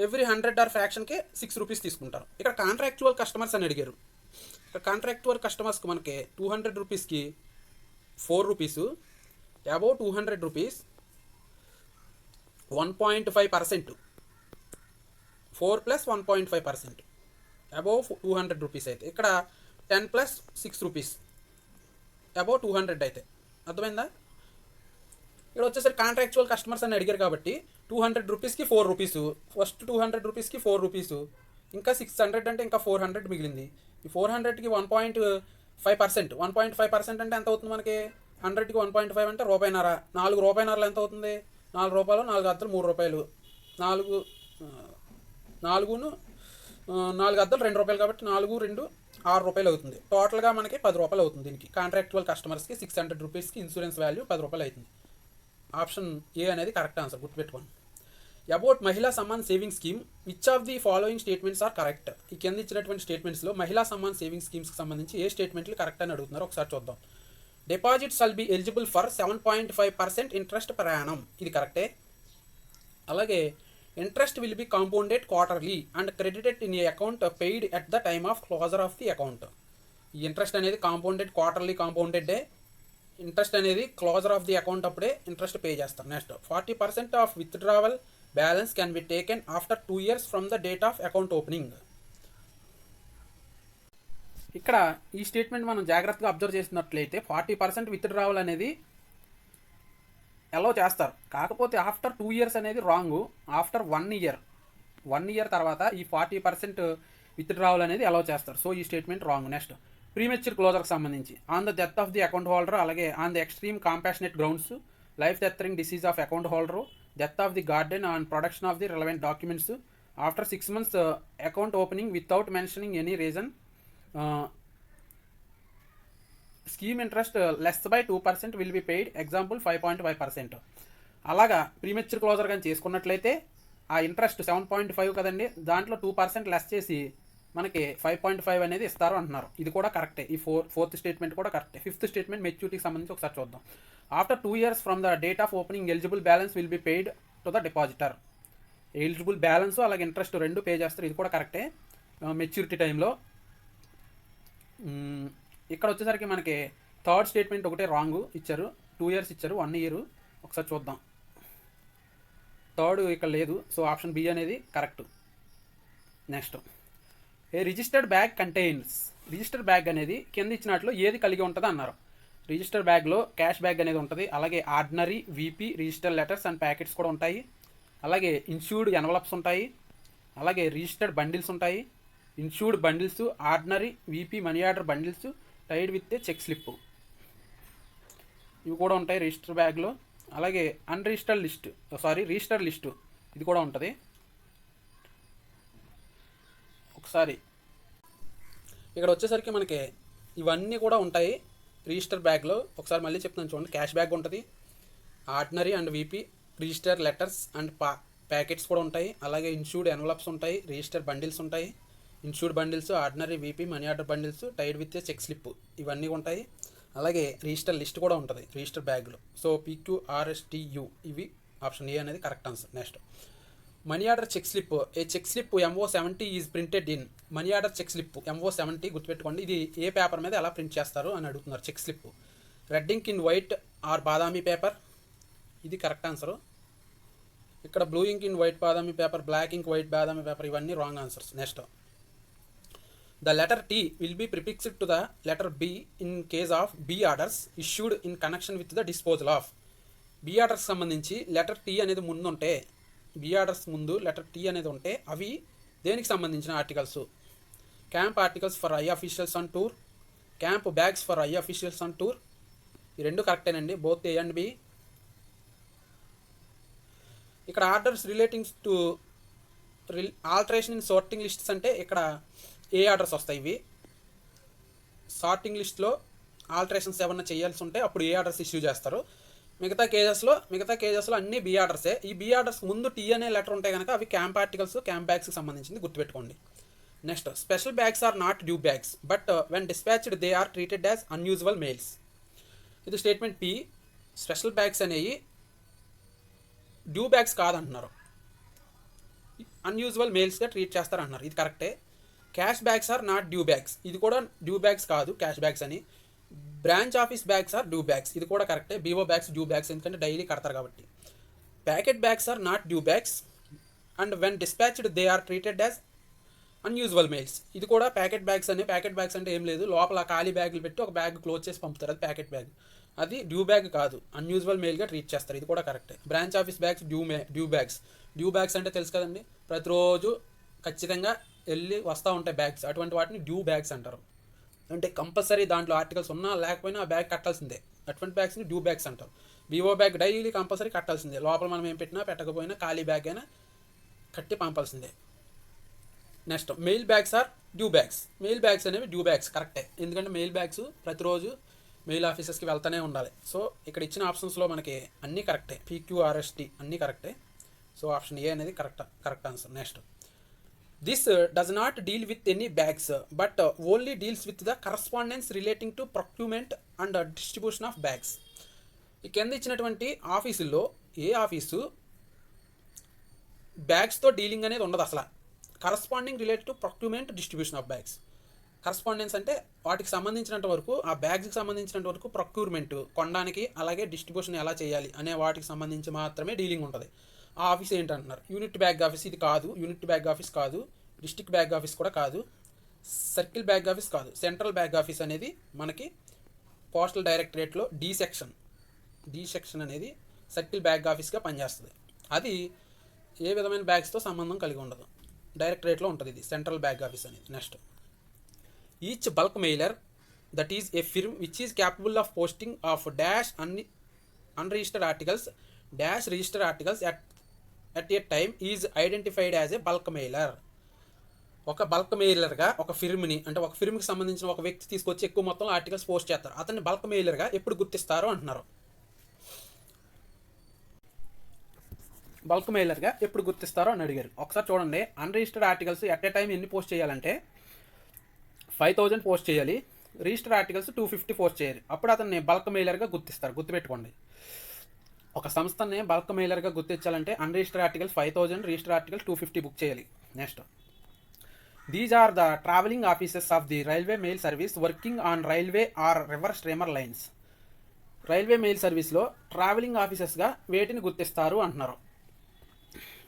ఎవ్రీ 100 ఆర్ ఫ్రాక్షన్కి ₹6 తీసుకుంటారు. ఇక్కడ కాంట్రాక్చువల్ కస్టమర్స్ అని అడిగారు. ఇక్కడ కాంట్రాక్చువల్ కస్టమర్స్కి మనకి ₹200కి ₹4, అబౌవ్ ₹200 1.5%, 4 + 1.5%, అబౌవ్ ₹200 అయితే. ఇక్కడ 10 + ₹6, అబౌవ్ 200 అయితే. అర్థమైందా? ఇక్కడ వచ్చేసరికి కాంట్రాక్చువల్ కస్టమర్స్ అని అడిగారు కాబట్టి ₹200కి ₹4, ఫస్ట్ ₹200కి ₹4, ఇంకా 600 అంటే ఇంకా 400 మిగిలింది. ఈ 400కి 1.5% అంటే ఎంత అవుతుంది మనకి? 100కి 1.5 అంటే ₹1.5. ₹4 ఎంత అవుతుంది? ₹4, 4 అద్దలు ₹3, 4 అద్దలు ₹2 కాబట్టి 4, 2 ₹6 అవుతుంది. టోటల్గా మనకి ₹10 అవుతుంది. దీనికి కాంట్రాక్చువల్ కస్టమర్స్కి ₹600కి ఇన్సూరెన్స్ వాల్యూ ₹10 అవుతుంది. ఆప్షన్ ఏ అనేది కరెక్ట్ ఆన్సర్, గుర్తుపెట్టుకోండి. About Mahila Samman saving scheme which of the following statements are correct. ఈ కింద ఇచ్చినటువంటి స్టేట్మెంట్స్లో మహిళా సమ్మాన్ సేవింగ్ స్కీమ్స్కి సంబంధించి ఏ స్టేట్మెంట్లు కరెక్ట్ అని అడుగుతున్నారు ఒకసారి చూద్దాం. Deposit shall be eligible for 7.5% interest per annum, ఇది కరెక్టే. అలాగే interest will be compounded quarterly and credited in a account paid at the time of closure of the account. ఈ ఇంట్రెస్ట్ అనేది కాంపౌండెడ్ క్వార్టర్లీ కాంపౌండెడ్ ఇంట్రెస్ట్ అనేది closure of the account అప్పుడే interest pay చేస్తారు. Next 40% of withdrawal balance can be taken after 2 years from the date of account opening. ఇక్కడ ఈ statement మనం జాగ్రత్తగా observe చేసినట్లయితే 40% విత్డ్రావల్ అనేది అలౌ చేస్తారు. కాకపోతే ఆఫ్టర్ 2 years అనేది రాంగ్. ఆఫ్టర్ 1 year తర్వాత ఈ 40% విత్డ్రావల్ అనేది అలౌ చేస్తారు. సో ఈ స్టేట్మెంట్ రాంగ్. నెక్స్ట్ ప్రీమెచ్యూర్ క్లోజర్కి సంబంధించి on the death of the account holder, అలాగే on the extreme compassionate grounds, life threatening disease of account holder, death of the guardian on production of the relevant documents after 6 months account opening without mentioning any reason, scheme interest less by 2% will be paid, example 5.5%. అలాగా premature closure కానీ చేసుకున్నట్లయితే ఆ interest 7.5 కదండి, దాంట్లో 2% less చేసి మనకి 5.5 అనేది ఇస్తారు అంటున్నారు. ఇది కూడా కరెక్టే. ఈ ఫోర్త్ స్టేట్మెంట్ కూడా కరెక్టే. ఫిఫ్త్ స్టేట్మెంట్ మెచ్యూరిటీకి సంబంధించి ఒకసారి చూద్దాం. After 2 years from the date of opening eligible balance will be paid to the depositor. Eligible balance అలాగే ఇంట్రెస్ట్ రెండు పే చేస్తారు. ఇది కూడా కరెక్టే మెచ్యూరిటీ టైంలో. ఇక్కడ వచ్చేసరికి మనకి థర్డ్ స్టేట్మెంట్ ఒకటే రాంగ్ ఇచ్చారు. 2 years ఇచ్చారు, 1 year. ఒకసారి చూద్దాం. థర్డ్ ఇక్కడ లేదు, సో ఆప్షన్ బి అనేది correct. Next a registered bag contains. Register bag అనేది కింద ఇచ్చినట్లు ఏది కలిగి ఉంటుంది అన్నారు. రిజిస్టర్ బ్యాగ్లో క్యాష్ బ్యాగ్ అనేది ఉంటుంది, అలాగే ordinary, VP, register letters and packets కూడా ఉంటాయి, అలాగే ఇన్సూర్డ్ ఎన్వలప్స్ ఉంటాయి, అలాగే రిజిస్టర్డ్ బండిల్స్ ఉంటాయి. Insured bundles, ordinary, VP, money order bundles tied with a check slip, ఇవి కూడా ఉంటాయి రిజిస్టర్ బ్యాగ్లో. అలాగే రిజిస్టర్ లిస్టు ఇది కూడా ఉంటుంది. ఒకసారి ఇక్కడ వచ్చేసరికి మనకి ఇవన్నీ కూడా ఉంటాయి రిజిస్టర్ బ్యాగ్లో. ఒకసారి మళ్ళీ చెప్తున్నాను చూడండి. క్యాష్ బ్యాగ్ ఉంటుంది, ordinary and VP, register letters and packets కూడా ఉంటాయి, అలాగే ఇన్సూర్డ్ ఎన్వలప్స్ ఉంటాయి, రిజిస్టర్ బండిల్స్ ఉంటాయి, insured bundles, ordinary, VP, money order bundles tied with check slip ఇవన్నీ ఉంటాయి. అలాగే రిజిస్టర్ లిస్ట్ కూడా ఉంటుంది రిజిస్టర్ బ్యాగ్లో. సో PQRSTU ఇవి ఆప్షన్ ఏ అనేది correct answer. Next money order check slip. A check slip MO70 is printed in. Money order check slip MO70 గుర్తుపెట్టుకోండి. ఇది ఏ పేపర్ మీద ఎలా ప్రింట్ చేస్తారు అని అడుగుతున్నారు. Check slip red ink in white or badami paper, ఇది correct answer. ఇక్కడ blue ink in white badami paper, black ink white badami paper ఇవన్నీ wrong answers. Next the letter T will be prefixed to the letter B in case of B orders issued in connection with the disposal of. B orders సంబంధించి letter T అనేది ముందు ఉంటే, B orders ముందు letter T అనేది ఉంటే అవి దేనికి సంబంధించిన articles? Camp articles for I officials on tour, camp bags for I officials on tour. ఈ రెండు కరెక్టేనండి, బోత్ A అండ్ B. ఇక్కడ orders relatings to alteration in sorting lists అంటే ఇక్కడ ఏ ఆర్డర్స్ వస్తాయి. ఇవి సార్టింగ్ లిస్ట్లో ఆల్టరేషన్స్ ఏమన్నా చేయాల్సి ఉంటే అప్పుడు ఏ ఆర్డర్స్ ఇష్యూ చేస్తారు. మిగతా కేజెస్లో అన్ని B ఆర్డర్సే. ఈ B ఆర్డర్స్ ముందు T అనే లెటర్ ఉంటాయి కనుక అవి క్యాంప్ ఆర్టికల్స్, క్యాంప్ బ్యాగ్స్కి సంబంధించింది గుర్తుపెట్టుకోండి. Next special bags are not due bags but when dispatched they are treated as unusual mails. ఇది స్టేట్మెంట్ P. స్పెషల్ బ్యాగ్స్ అనేవి డ్యూ బ్యాగ్స్ కాదంటున్నారు, అన్యూజువల్ మెయిల్స్గా ట్రీట్ చేస్తారంటున్నారు. ఇది కరెక్టే. Cash bags are not due bags, ఇది కూడా డ్యూ బ్యాగ్స్ కాదు క్యాష్ బ్యాగ్స్ అని. Branch office bags are due bags, ఇది కూడా కరెక్టే. BO బ్యాగ్స్ డ్యూ బ్యాగ్స్ ఎందుకంటే డైలీ కడతారు కాబట్టి. Packet bags are not due bags and when dispatched they are treated as unusual mails. ఇది కూడా ప్యాకెట్ బ్యాగ్స్ అని. ప్యాకెట్ బ్యాగ్స్ అంటే ఏం లేదు, లోపల ఖాళీ బ్యాగులు పెట్టి ఒక బ్యాగ్ క్లోజ్ చేసి పంపుతారు, అది ప్యాకెట్ బ్యాగ్. అది డ్యూ బ్యాగ్ కాదు, అన్యూజువల్ మెయిల్గా ట్రీట్ చేస్తారు. ఇది కూడా కరెక్టే. Branch office bags due bags. Due bags అంటే తెలుసు కదండి, ప్రతిరోజు ఖచ్చితంగా వెళ్ళి వస్తూ ఉంటాయి బ్యాగ్స్, అటువంటి వాటిని డ్యూ బ్యాగ్స్ అంటారు. అంటే కంపల్సరీ దాంట్లో ఆర్టికల్స్ ఉన్నా లేకపోయినా ఆ బ్యాగ్ కట్టాల్సిందే, అటువంటి బ్యాగ్స్ని డ్యూ బ్యాగ్స్ అంటారు. BO బ్యాగ్ డైలీ కంపల్సరీ కట్టాల్సిందే, లోపల మనం ఏం పెట్టినా పెట్టకపోయినా ఖాళీ బ్యాగ్ అయినా కట్టి పంపాల్సిందే. Next mail bags are due bags. Mail bags అనేవి డ్యూ బ్యాగ్స్ కరెక్టే, ఎందుకంటే మెయిల్ బ్యాగ్స్ ప్రతిరోజు మెయిల్ ఆఫీసెస్కి వెళ్తూనే ఉండాలి. సో ఇక్కడ ఇచ్చిన ఆప్షన్స్లో మనకి అన్నీ కరెక్టే, PQRST అన్నీ కరెక్టే. సో ఆప్షన్ ఏ అనేది correct answer. Next, this does not deal with any bags but only deals with the correspondence relating to procurement and distribution of bags. ఈ కింద ఇచ్చినటువంటి ఆఫీసుల్లో ఏ ఆఫీసు బ్యాగ్స్తో డీలింగ్ అనేది ఉండదు అసలు. Corresponding related to procurement distribution of bags. Correspondence అంటే వాటికి సంబంధించినంత వరకు, ఆ బ్యాగ్స్కి సంబంధించినంత వరకు ప్రొక్యూర్మెంట్ కొనడానికి, అలాగే డిస్ట్రిబ్యూషన్ ఎలా చేయాలి అనే వాటికి సంబంధించి మాత్రమే డీలింగ్ ఉంటుంది. ఆ ఆఫీస్ ఏంటంటున్నారు, యూనిట్ బ్యాగ్ ఆఫీస్. ఇది కాదు, యూనిట్ బ్యాగ్ ఆఫీస్ కాదు, డిస్ట్రిక్ట్ బ్యాగ్ ఆఫీస్ కూడా కాదు, సర్కిల్ బ్యాగ్ ఆఫీస్ కాదు. సెంట్రల్ బ్యాగ్ ఆఫీస్ అనేది మనకి పోస్టల్ డైరెక్టరేట్లో డి సెక్షన్ అనేది సర్కిల్ బ్యాగ్ ఆఫీస్గా పనిచేస్తుంది. అది ఏ విధమైన బ్యాగ్స్తో సంబంధం కలిగి ఉండదు, డైరెక్టరేట్లో ఉంటుంది ఇది సెంట్రల్ బ్యాగ్ ఆఫీస్ అనేది. Next, each bulk mailer that is a firm which is capable of posting of dash unregistered articles dash registered articles at a time is identified as a bulk mailer. ఒక bulk మెయిలర్గా ఒక ఫిర్మ్ని, అంటే ఒక ఫిర్మ్కి సంబంధించిన ఒక వ్యక్తి తీసుకొచ్చి ఎక్కువ మొత్తంలో ఆర్టికల్స్ పోస్ట్ చేస్తారు, అతన్ని బల్క్ మెయిలర్గా ఎప్పుడు గుర్తిస్తారు అంటున్నారు. బల్క్ మెయిలర్గా ఎప్పుడు గుర్తిస్తారో అని అడిగారు. ఒకసారి చూడండి, unregistered articles at a time ఎన్ని పోస్ట్ చేయాలంటే 5000 పోస్ట్ చేయాలి, రిజిస్టర్డ్ ఆర్టికల్స్ 250 పోస్ట్ చేయాలి. అప్పుడు అతన్ని బల్క్ మెయిలర్గా గుర్తిస్తారు. గుర్తుపెట్టుకోండి, ఒక సంస్థని బల్క్ మెయిలర్గా గుర్తించాలంటే unregistered articles 5000, registered articles 250 book చేయాలి. Next, these are the travelling offices of the railway mail service working on railway or river streamer lines. Railway mail సర్వీస్లో ట్రావెలింగ్ ఆఫీసెస్గా వేటిని గుర్తిస్తారు అంటున్నారు.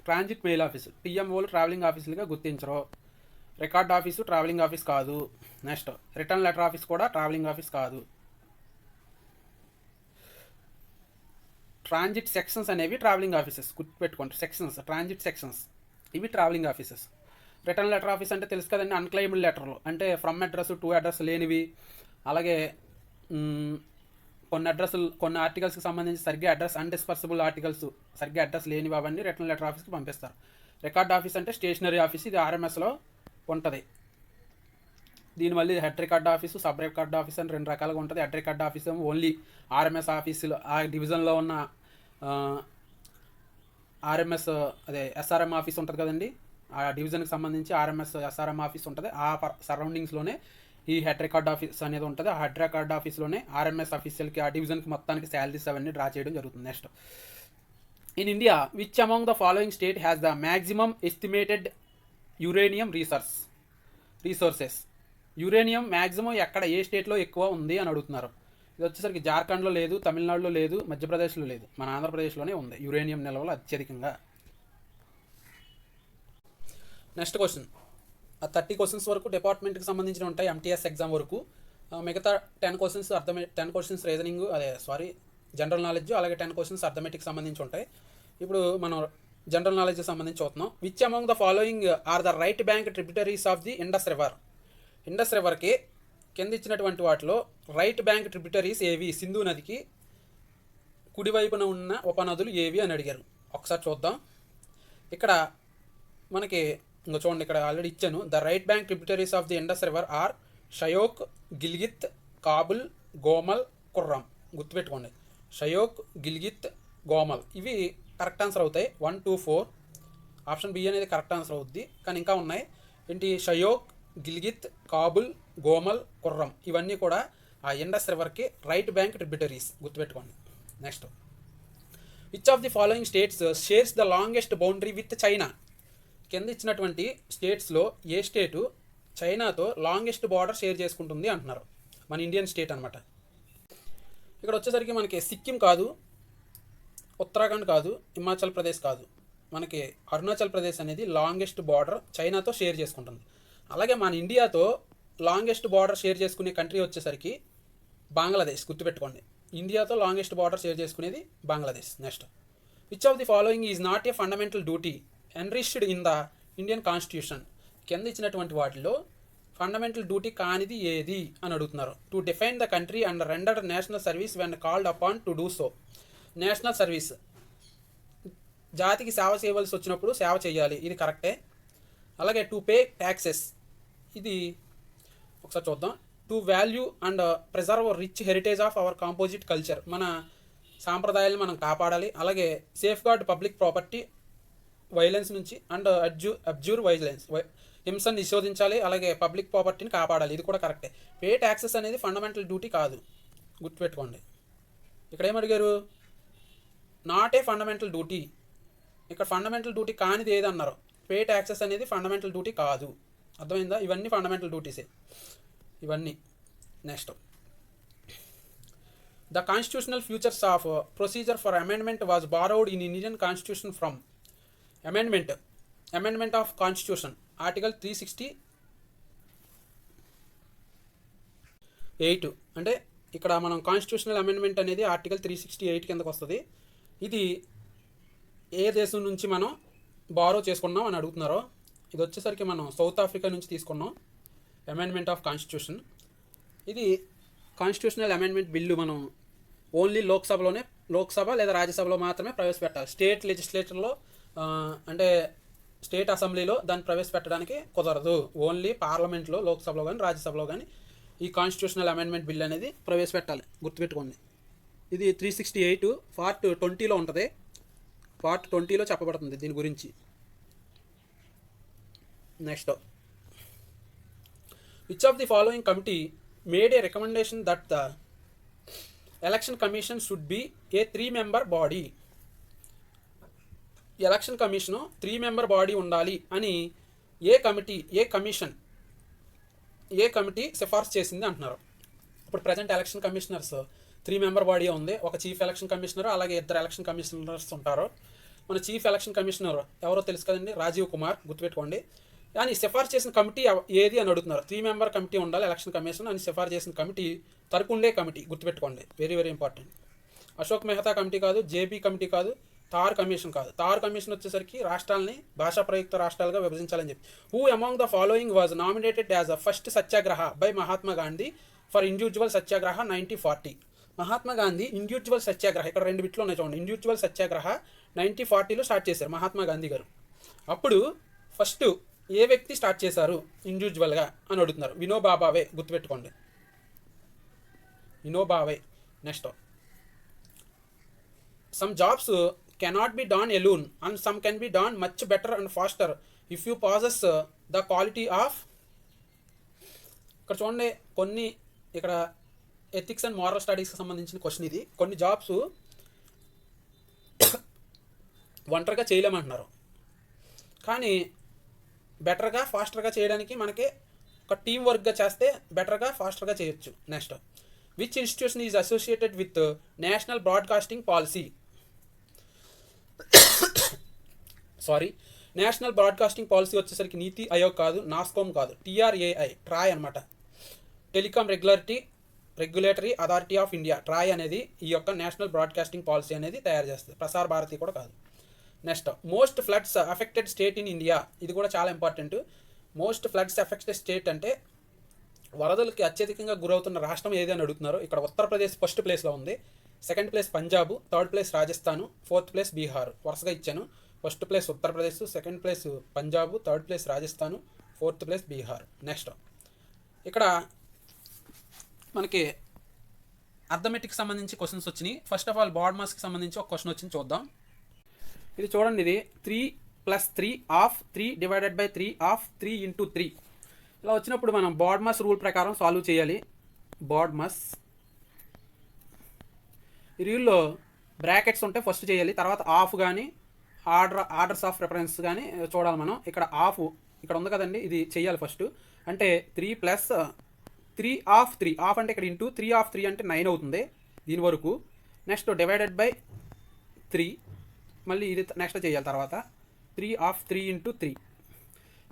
ట్రాన్జిట్ మెయిల్ ఆఫీసు, టీఎంఓలు ట్రావెలింగ్ ఆఫీసులుగా గుర్తించరు. రికార్డ్ ఆఫీసు ట్రావెలింగ్ ఆఫీస్ కాదు. నెక్స్ట్, రిటర్న్ లెటర్ ఆఫీస్ కూడా ట్రావెలింగ్ ఆఫీస్ కాదు. ట్రాన్జిట్ సెక్షన్స్ అనేవి ట్రావెలింగ్ ఆఫీసెస్. గుర్తుపెట్టుకోండి, సెక్షన్స్, ట్రాన్జిట్ సెక్షన్స్ ఇవి travelling offices. Return letter office అంటే తెలుసు కదండి, అన్క్లెయిమ్డ్ లెటర్లు అంటే ఫ్రమ్ అడ్రస్ టు అడ్రస్ లేనివి, అలాగే కొన్ని ఆర్టికల్స్కి సంబంధించి సరిగ్గా అడ్రస్ అన్డిస్పర్సిబుల్ ఆర్టికల్స్ సరిగ్గా అడ్రస్ లేనివి అవన్నీ రిటర్న్ లెటర్ ఆఫీస్కి పంపిస్తారు. రికార్డ్ ఆఫీస్ అంటే స్టేషనరీ ఆఫీస్, ఇది ఆర్ఎంఎస్లో ఉంటుంది. దీని మళ్ళీ head record office, sub record office అని 2 రకాలుగా ఉంటుంది. హెడ్ రికార్డ్ ఆఫీస్ ఏమో ఓన్లీ ఆర్ఎంఎస్ ఆఫీసులో ఆ డివిజన్లో ఉన్న ఆర్ఎంఎస్ అదే ఎస్ఆర్ఎం ఆఫీస్ ఉంటుంది కదండి, ఆ డివిజన్కి సంబంధించి ఆర్ఎంఎస్ ఎస్ఆర్ఎం ఆఫీస్ ఉంటుంది. ఆ సరౌండింగ్స్లోనే ఈ హెడ్ రికార్డ్ ఆఫీస్ అనేది ఉంటుంది. ఆ హెడ్ రికార్డ్ ఆఫీస్లోనే ఆర్ఎంఎస్ ఆఫీసర్కి ఆ డివిజన్కి మొత్తానికి శాలరీస్ అవన్నీ డ్రా చేయడం జరుగుతుంది. Next, in India which among the following state has the maximum estimated uranium resources. Uranium maximum ఎక్కడ, ఏ స్టేట్లో ఎక్కువ ఉంది అని అడుగుతున్నారు. ఇది వచ్చేసరికి జార్ఖండ్లో లేదు, తమిళనాడులో లేదు, మధ్యప్రదేశ్లో లేదు, మన ఆంధ్రప్రదేశ్లోనే ఉంది యురేనియం నిల్వలు అత్యధికంగా. నెక్స్ట్ క్వశ్చన్, 30 క్వశ్చన్స్ వరకు డిపార్ట్మెంట్కి సంబంధించిన ఉంటాయి ఎంటీఎస్ ఎగ్జామ్ వరకు. మిగతా 10 క్వశ్చన్స్ రీజనింగ్ జనరల్ నాలెడ్జ్, అలాగే 10 క్వశ్చన్స్ అర్థమెటిక్ సంబంధించి ఉంటాయి. ఇప్పుడు మనం జనరల్ నాలెడ్జ్కి సంబంధించి చూస్తున్నాం. Which among the following are the right bank tributaries of the Indus river. Indus రివర్కి కింద ఇచ్చినటువంటి వాటిలో రైట్ బ్యాంక్ ట్రిబ్యూటరీస్ ఏవి, సింధు నదికి కుడివైపున ఉన్న ఉపనదులు ఏవి అని అడిగారు. ఒకసారి చూద్దాం. ఇక్కడ మనకి ఇంకా చూడండి, ఇక్కడ ఆల్రెడీ ఇచ్చాను. The right bank tributaries of the Indus river are Shyok, Gilgit, Kabul, Gomal, Kurram. గుర్తుపెట్టుకోండి, షయోక్, గిల్గిత్, గోమల్ ఇవి కరెక్ట్ ఆన్సర్ అవుతాయి. 1, 2, 4 ఆప్షన్ బి అనేది కరెక్ట్ ఆన్సర్ అవుద్ది. కానీ ఇంకా ఉన్నాయి ఏంటి, షయోక్, గిల్గిత్, కాబుల్, గోమల్, కుర్రం ఇవన్నీ కూడా ఆ ఇండస్ రివర్కి రైట్ బ్యాంక్ ట్రిబ్యూటరీస్. గుర్తుపెట్టుకోండి. Next, which of the following states shares the longest boundary with China. కింద ఇచ్చినటువంటి స్టేట్స్లో ఏ స్టేటు చైనాతో లాంగెస్ట్ బార్డర్ షేర్ చేసుకుంటుంది అంటున్నారు. మన ఇండియన్ స్టేట్ అనమాట. ఇక్కడ వచ్చేసరికి మనకి సిక్కిం కాదు, ఉత్తరాఖండ్ కాదు, హిమాచల్ ప్రదేశ్ కాదు, మనకి అరుణాచల్ ప్రదేశ్ అనేది లాంగెస్ట్ బార్డర్ చైనాతో షేర్ చేసుకుంటుంది. అలాగే మన ఇండియాతో లాంగెస్ట్ బార్డర్ షేర్ చేసుకునే కంట్రీ వచ్చేసరికి బంగ్లాదేశ్. గుర్తుపెట్టుకోండి, ఇండియాతో లాంగెస్ట్ బార్డర్ షేర్ చేసుకునేది Bangladesh. Next, which of the following is not a fundamental duty enriched in the Indian constitution. కింద ఇచ్చినటువంటి వాటిలో ఫండమెంటల్ డ్యూటీ కానిది ఏది అని అడుగుతున్నారు. To define the country and render national service when called upon to do so. National service, జాతికి సేవ చేయవలసి వచ్చినప్పుడు సేవ చేయాలి, ఇది కరెక్టే. అలాగే టు పే ట్యాక్సెస్, ఇది ఒకసారి చూద్దాం. To value and preserve rich heritage of our composite culture, మన సాంప్రదాయాలను మనం కాపాడాలి. అలాగే safeguard public property violence నుంచి అండ్ అబ్జ్యూర్ వైలెన్స్, హింసను నిషేధించాలి, అలాగే పబ్లిక్ ప్రాపర్టీని కాపాడాలి. ఇది కూడా కరెక్టే. పే ట్యాక్సెస్ అనేది ఫండమెంటల్ డ్యూటీ కాదు, గుర్తుపెట్టుకోండి. ఇక్కడ ఏమడిగారు? Not a fundamental duty. ఇక్కడ ఫండమెంటల్ డ్యూటీ కానిది ఏదన్నారు? పే ట్యాక్సెస్ అనేది ఫండమెంటల్ డ్యూటీ కాదు. అర్థమైందా? ఇవన్నీ ఫండమెంటల్ డ్యూటీసే ఇవన్నీ. Next, the constitutional features of procedure for amendment was borrowed in Indian constitution from amendment of constitution article 368. అంటే ఇక్కడ మనం కాన్స్టిట్యూషనల్ అమెండ్మెంట్ అనేది ఆర్టికల్ 368 కిందకు వస్తుంది. ఇది ఏ దేశం నుంచి మనం బారో చేసుకున్నాం అని అడుగుతున్నారో, ఇది వచ్చేసరికి మనం సౌత్ ఆఫ్రికా నుంచి తీసుకున్నాం అమెండ్మెంట్ ఆఫ్ కాన్స్టిట్యూషన్. ఇది కాన్స్టిట్యూషనల్ అమెండ్మెంట్ బిల్లు మనం ఓన్లీ లోక్సభ లేదా రాజ్యసభలో మాత్రమే ప్రవేశపెట్టాలి. స్టేట్ లెజిస్లేచర్లో అంటే స్టేట్ అసెంబ్లీలో దాన్ని ప్రవేశపెట్టడానికి కుదరదు. ఓన్లీ పార్లమెంట్లో, లోక్సభలో కానీ రాజ్యసభలో కానీ ఈ కాన్స్టిట్యూషనల్ అమెండ్మెంట్ బిల్ అనేది ప్రవేశపెట్టాలి, గుర్తుపెట్టుకోండి. ఇది 368 పార్ట్ 20లో ఉంటుంది. పార్ట్ 20లో చెప్పబడుతుంది దీని గురించి. Next, which of the following committee made A recommendation that the election commission should be A 3-member body? Election commission 3-member body ఉండాలి అని ఏ కమిటీ సిఫార్సు చేసింది అంటున్నారు. ఇప్పుడు present election commissioners 3-member body ఉంది. ఒక చీఫ్ ఎలక్షన్ కమిషనర్, అలాగే 2 election commissioners ఉంటారు. మన చీఫ్ ఎలక్షన్ కమిషనర్ ఎవరో తెలుసు కదండి, రాజీవ్ కుమార్, గుర్తుపెట్టుకోండి. కానీ సిఫార్సు చేసిన కమిటీ ఏది అని అడుగుతున్నారు. 3-member కమిటీ ఉండాలి ఎలక్షన్ కమిషన్ అని సిఫార్సు చేసిన కమిటీ తరపుండే కమిటీ, గుర్తుపెట్టుకోండి. Very very important. Ashok Mehta committee కాదు, జేపీ కమిటీ కాదు, తార్ కమిషన్ కాదు. తార్ కమిషన్ వచ్చేసరికి రాష్ట్రాలని భాషా ప్రయుక్త రాష్ట్రాలుగా విభజించాలని చెప్పి. Who among the following was nominated as a first satyagraha by Mahatma Gandhi for individual satyagraha 1940? Mahatma Gandhi individual satyagraha, ఇక్కడ 2 బిట్లు ఉన్నాయి చూడండి. ఇండివిజువల్ సత్యాగ్రహ 1940లో స్టార్ట్ చేశారు మహాత్మా గాంధీ గారు. అప్పుడు ఫస్ట్ ఏ వ్యక్తి స్టార్ట్ చేశారు ఇండివిజువల్గా అని అడుగుతున్నారు. వినోబా భావే, గుర్తుపెట్టుకోండి, Vinoba Bhave. Next, some jobs cannot be done alone and some can be done much better and faster if you possess the quality of. ఇక్కడ చూడండి, కొన్ని ఇక్కడ ఎథిక్స్ అండ్ మోరల్ స్టడీస్కి సంబంధించిన క్వశ్చన్ ఇది. కొన్ని జాబ్స్ ఒంటరిగా చేయలేమంటున్నారు, కానీ బెటర్గా ఫాస్టర్గా చేయడానికి మనకి ఒక టీం వర్క్గా చేస్తే బెటర్గా ఫాస్టర్గా చేయొచ్చు. Next, which institution is associated with national broadcasting policy? National broadcasting policy వచ్చేసరికి నీతి ఆయోగ్ కాదు, నాస్కోమ్ కాదు, ట్రాయ్ అనమాట. Telecom regulatory authority of India, TRAI అనేది ఈ యొక్క నేషనల్ బ్రాడ్కాస్టింగ్ పాలసీ అనేది తయారు చేస్తుంది. ప్రసార్ భారతి కూడా కాదు. Next, most floods affected state in India. ఇది కూడా చాలా important. Most floods affected state అంటే వరదలకి అత్యధికంగా గురవుతున్న రాష్ట్రం ఏది అని అడుగుతున్నారు. ఇక్కడ ఉత్తరప్రదేశ్ ఫస్ట్ ప్లేస్లో ఉంది, 2nd place Punjab, 3rd place Rajasthan, 4th place Bihar. వరుసగా ఇచ్చాను. 1st place Uttar Pradesh, 2nd place Punjab, 3rd place Rajasthan, 4th place Bihar. Next, ఇక్కడ మనకి అర్థమెటిక్ సంబంధించి క్వశ్చన్స్ వచ్చినాయి. ఫస్ట్ ఆఫ్ ఆల్ బాడ్ మాస్కి సంబంధించి ఒక క్వశ్చన్ వచ్చింది, చూద్దాం. ఇది చూడండి, ఇది 3 + 3 ఆఫ్ 3 డివైడెడ్ బై 3 ఆఫ్ 3 × 3 ఇలా వచ్చినప్పుడు మనం బాడ్ మాస్ రూల్ ప్రకారం సాల్వ్ చేయాలి. బాడ్ మాస్ ఈ రూల్లో బ్రాకెట్స్ ఉంటే ఫస్ట్ చేయాలి, తర్వాత ఆఫ్ కానీ ఆర్డర్స్ ఆఫ్ ప్రిఫరెన్స్ కానీ చూడాలి మనం. ఇక్కడ ఆఫ్ ఇక్కడ ఉంది కదండి, ఇది చేయాలి ఫస్ట్. అంటే 3 + 3 ఆఫ్ 3 ఆఫ్ అంటే ఇక్కడ ఇంటూ 3 ఆఫ్ 3 అంటే 9 అవుతుంది దీని వరకు. నెక్స్ట్ డివైడెడ్ బై 3, మళ్ళీ ఇది నెక్స్ట్ చేయాలి. తర్వాత 3 ఆఫ్ 3 × 3.